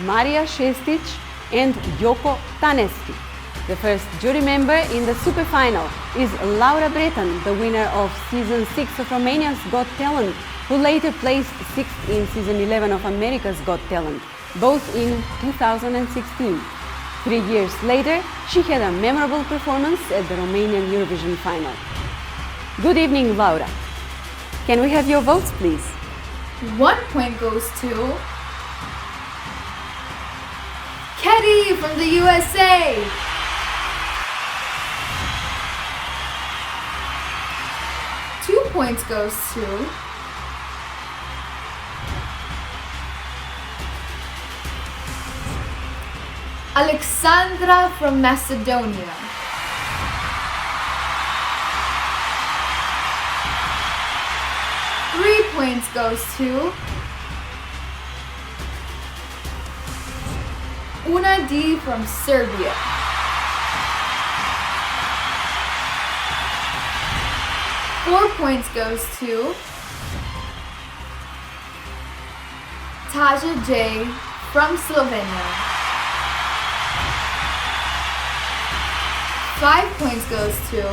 Maria Šestić, and Joko Taneski. The first jury member in the super final is Laura Bretan, the winner of season 6 of Romania's Got Talent, who later placed 6th in season 11 of America's Got Talent, both in 2016. 3 years later, she had a memorable performance at the Romanian Eurovision final. Good evening, Laura. Can we have your votes, please? 1 point goes to Ketty from the USA. 2 points goes to Alexandra from Macedonia. 3 points goes to Una D from Serbia. 4 points goes to Taja J from Slovenia. 5 points goes to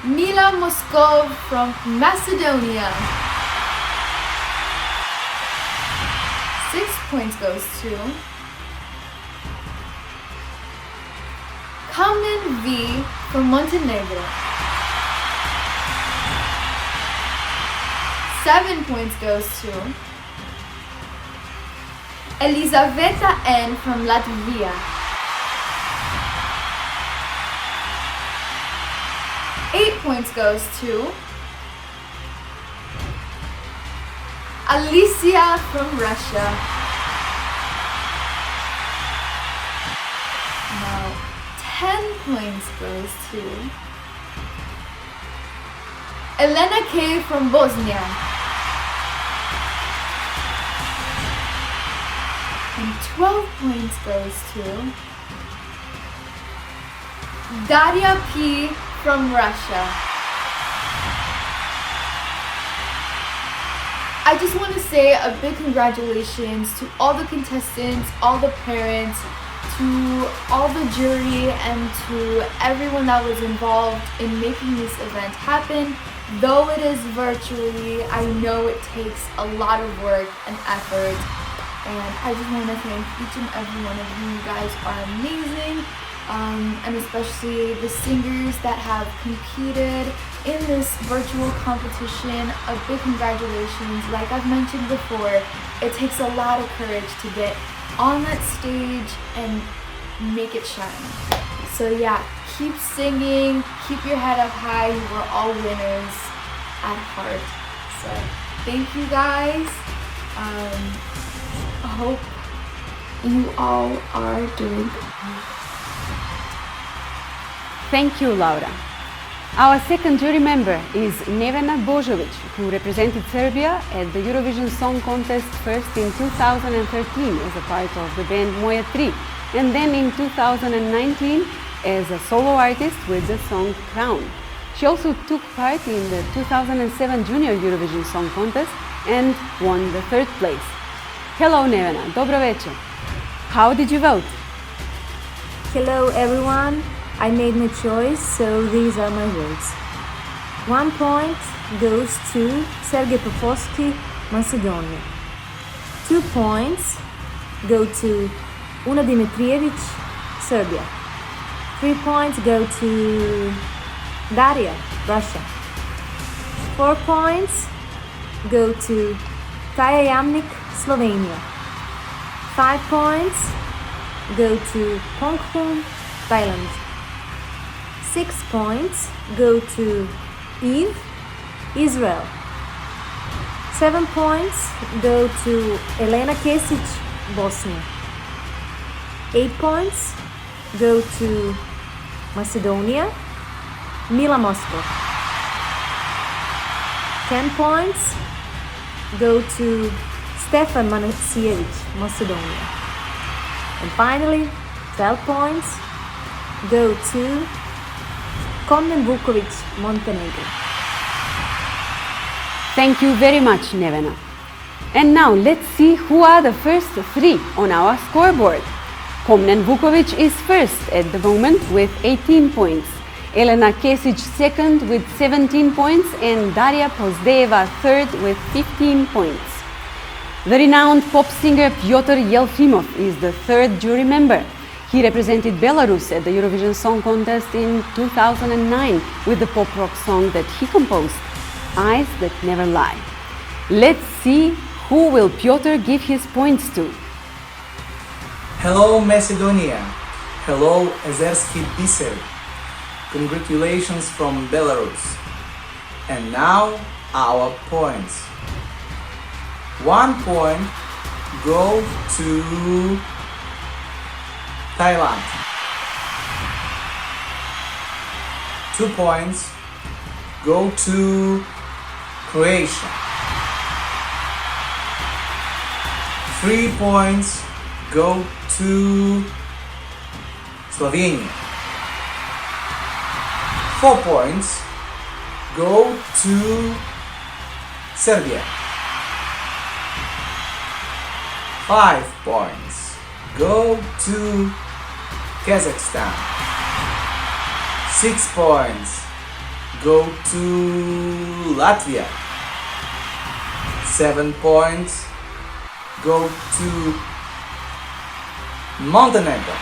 Mila Moskov from Macedonia. 6 points goes to Kamen V from Montenegro. 7 points goes to Elisaveta N from Latvia. 8 points goes to Alicia from Russia. Now 10 points goes to Elena K from Bosnia. And 12 points goes to Daria P from Russia. I just want to say a big congratulations to all the contestants, all the parents, to all the jury, and to everyone that was involved in making this event happen. Though it is virtually, I know it takes a lot of work and effort, and I just want to thank each and every one of you. You guys are amazing, and especially the singers that have competed in this virtual competition. A big congratulations. Like I've mentioned before, it takes a lot of courage to get on that stage and make it shine. So yeah, keep singing, keep your head up high. We're all winners at heart. So thank you guys. I hope you all are doing good. Thank you, Laura. Our second jury member is Nevena Božović, who represented Serbia at the Eurovision Song Contest first in 2013 as a part of the band Moja 3, and then in 2019 as a solo artist with the song Crown. She also took part in the 2007 Junior Eurovision Song Contest and won the third place. Hello Nevena, dobro večer. How did you vote? Hello everyone, I made my choice, so these are my votes. 1 point goes to Sergei Popovski, Macedonia. 2 points go to Una Dimitrijević, Serbia. 3 points go to Daria, Russia. 4 points go to Kaja Jamnik, Slovenia. 5 points go to Pongkhun, Thailand. 6 points go to Eve, Israel. 7 points go to Elena Kesic, Bosnia. 8 points go to Macedonia, Mila Moskov. 10 points go to Stefan Manasijević, Macedonia. And finally, 12 points go to Komnen Vuković, Montenegro. Thank you very much, Nevena. And now let's see who are the first three on our scoreboard. Komnen Vuković is first at the moment with 18 points. Elena Kesic second with 17 points and Daria Pozdeva third with 15 points. The renowned pop singer Pyotr Yelfimov is the third jury member. He represented Belarus at the Eurovision Song Contest in 2009 with the pop rock song that he composed, Eyes That Never Lie. Let's see who will Pyotr give his points to. Hello Macedonia. Hello Ezerski Biser. Congratulations from Belarus. And now our points. 1 point go to Thailand. 2 points go to Croatia. 3 points go to Slovenia. 4 points go to Serbia. 5 points go to Kazakhstan. 6 points go to Latvia. 7 points go to Montenegro.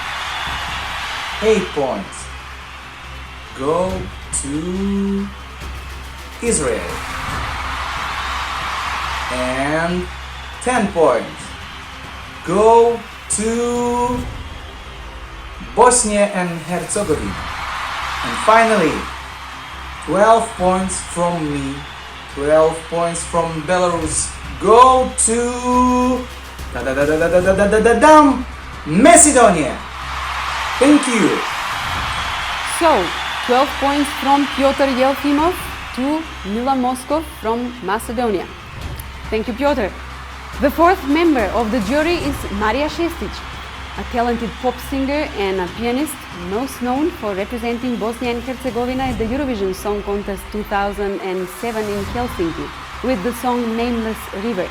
8 points go to Israel. And 10 points go to Bosnia and Herzegovina. And finally, 12 points from me, 12 points from Belarus go to Macedonia. Thank you. So, 12 points from Pyotr Yelfimov to Mila Moskov from Macedonia. Thank you, Pyotr. The fourth member of the jury is Maria Šestić, a talented pop singer and a pianist most known for representing Bosnia and Herzegovina at the Eurovision Song Contest 2007 in Helsinki with the song Nameless River.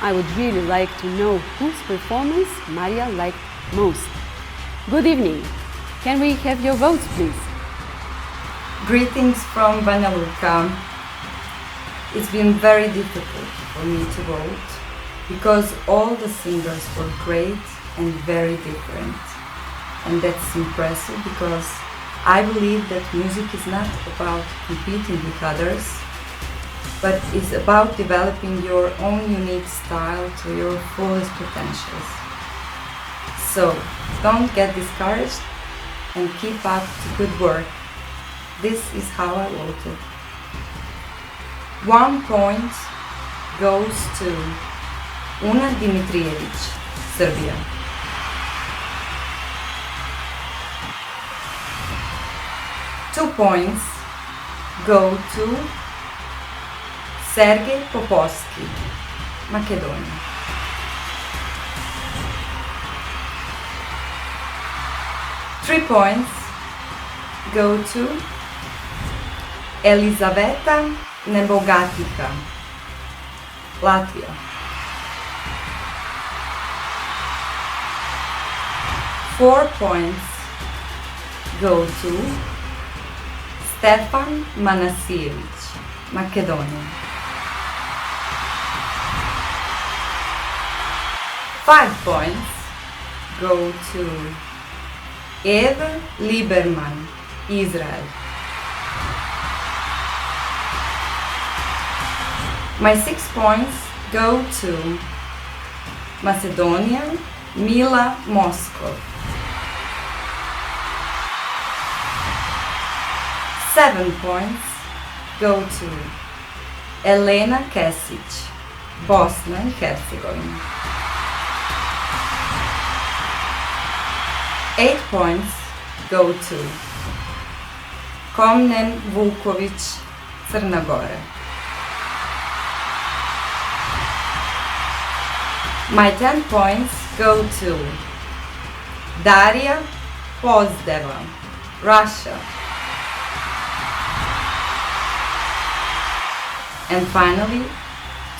I would really like to know whose performance Maria liked most. Good evening. Can we have your votes, please? Greetings from Banja Luka. It's been very difficult for me to vote because all the singers were great and very different. And that's impressive because I believe that music is not about competing with others, but is about developing your own unique style to your fullest potentials. So don't get discouraged and keep up the good work. This is how I voted. 1 point goes to Una Dimitrijević, Serbia. Two points go to Sergej Popovski, Macedonia. Three points go to Elizaveta Nebogatica, Latvia. 4 points go to Stefan Manasijević, Macedonia. 5 points go to Eve Lieberman, Israel. My 6 points go to Macedonian Mila Moskov. 7 points go to Elena Kesić, Bosnia and Herzegovina. 8 points go to Komnen Vuković, Crna Gora. My 10 points go to Daria Pozdeva, Russia. And finally,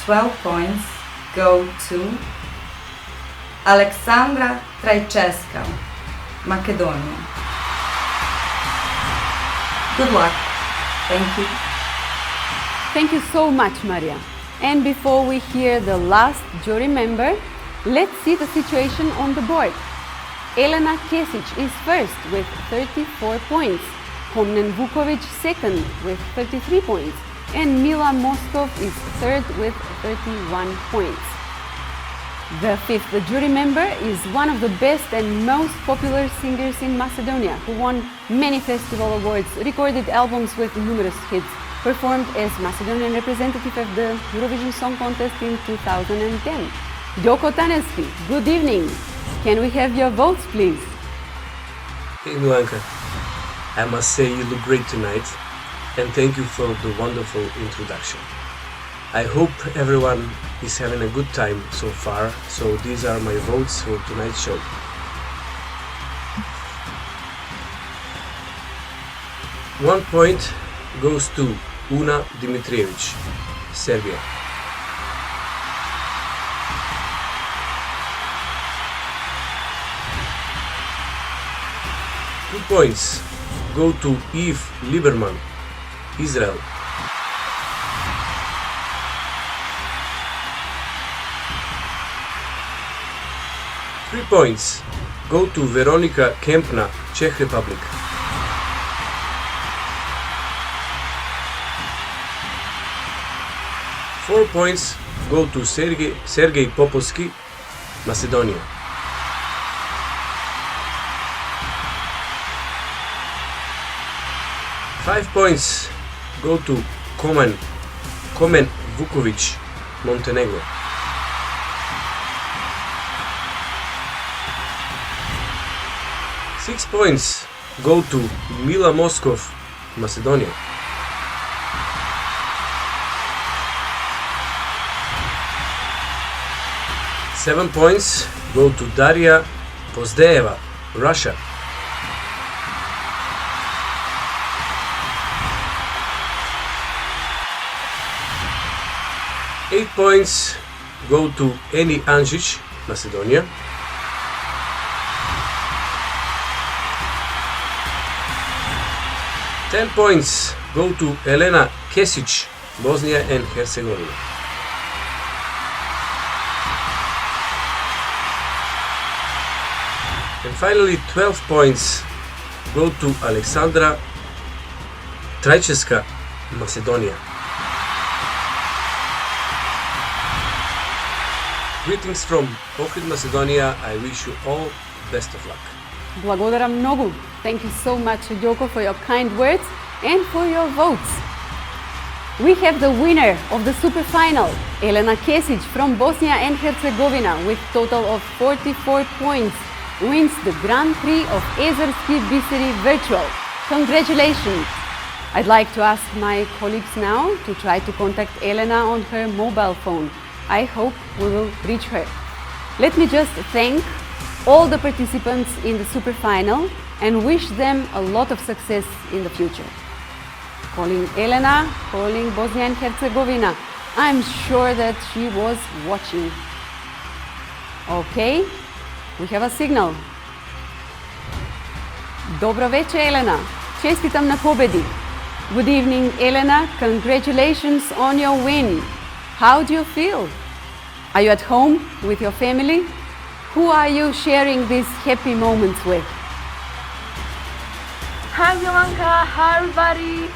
12 points go to Aleksandra Trajčeska, Macedonia. Good luck. Thank you. Thank you so much, Maria. And before we hear the last jury member, let's see the situation on the board. Elena Kesić is first with 34 points, Komnen Vuković second with 33 points, and Mila Moskov is third with 31 points. The fifth jury member is one of the best and most popular singers in Macedonia, who won many festival awards, recorded albums with numerous hits, performed as Macedonian representative of the Eurovision Song Contest in 2010. Joko Taneski, good evening. Can we have your votes, please? Hey Milanka, I must say you look great tonight, and thank you for the wonderful introduction. I hope everyone is having a good time so far, so these are my votes for tonight's show. One point goes to Una Dimitrijević, Serbia. Two points go to Eve Lieberman, Israel. Three points go to Veronika Kempna, Czech Republic. Four points go to Sergej Popovski, Macedonia. Five points go to Komen Vukovic, Montenegro. Six points go to Mila Moskov, Macedonia. Seven points go to Daria Pozdeeva, Russia. Eight points go to Eni Anžić, Macedonia. Ten points go to Elena Kesic, Bosnia and Herzegovina. And finally 12 points go to Alexandra Trajčevska, Macedonia. Greetings from Ohrid, Macedonia. I wish you all best of luck. Благодаря много. Thank you so much, Joko, for your kind words and for your votes. We have the winner of the super final, Elena Kesic from Bosnia and Herzegovina, with total of 44 points, wins the Grand Prix of Ezerski Biseri Virtual. Congratulations! I'd like to ask my colleagues now to try to contact Elena on her mobile phone. I hope we will reach her. Let me just thank all the participants in the super final and wish them a lot of success in the future. Calling Elena, calling Bosnia and Herzegovina. I'm sure that she was watching. Okay, we have a signal. Dobro večer, Elena. Čestitam na pobedi. Good evening, Elena. Congratulations on your win. How do you feel? Are you at home with your family? Who are you sharing these happy moments with? Hi Bianca, hi everybody.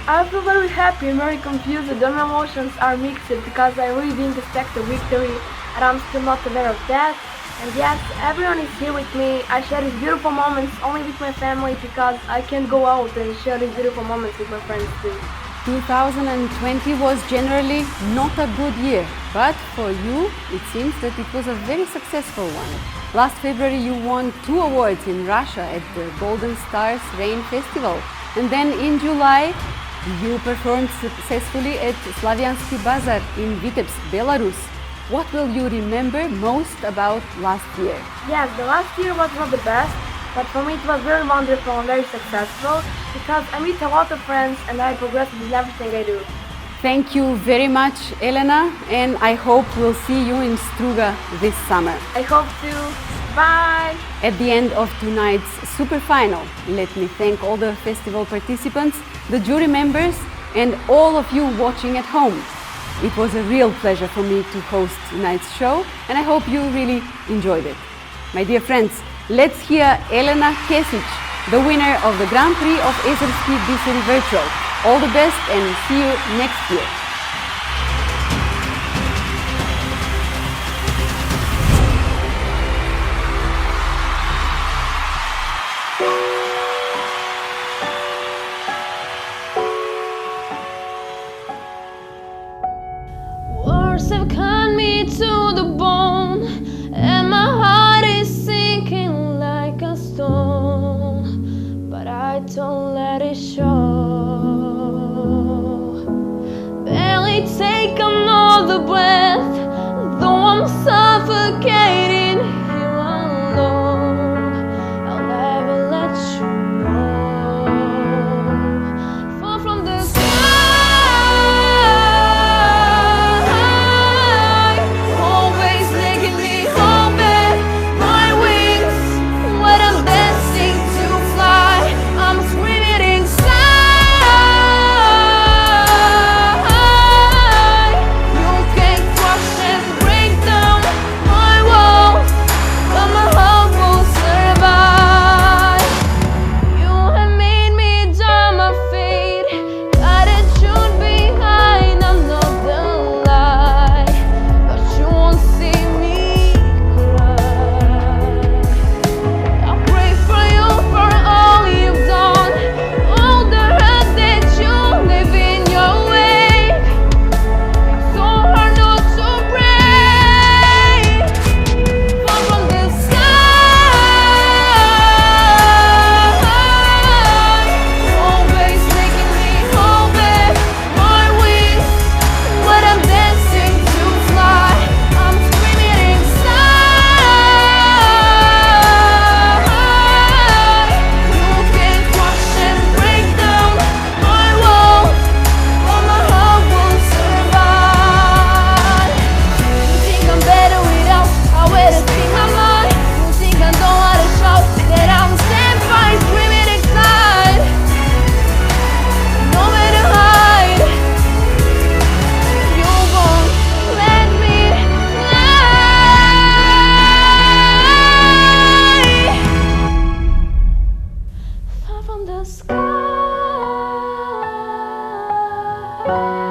I feel very happy and very confused and my emotions are mixed because I really didn't expect a victory and I'm still not aware of that. And yes, everyone is here with me. I share these beautiful moments only with my family because I can't go out and share these beautiful moments with my friends too. 2020 was generally not a good year, but for you it seems that it was a very successful one. Last February you won 2 awards in Russia at the Golden Stars Rain Festival, and then in July you performed successfully at Slaviansky Bazar in Vitebsk, Belarus. What will you remember most about last year? Yes, the last year was not the best, but for me it was very wonderful and very successful because I meet a lot of friends and I progress in everything I do. Thank you very much, Elena, and I hope we'll see you in Struga this summer. I hope to. Bye! At the end of tonight's super final, let me thank all the festival participants, the jury members, and all of you watching at home. It was a real pleasure for me to host tonight's show, and I hope you really enjoyed it. My dear friends, let's hear Elena Kesic, the winner of the Grand Prix of Ezerski Biseri Virtual. All the best and see you next year. Wars have cut me to the bone, and my heart is sinking like a stone, but I don't let it show. Barely take another breath, though I'm suffocating here alone. I'll never let you go. Fall from the sky. Bye.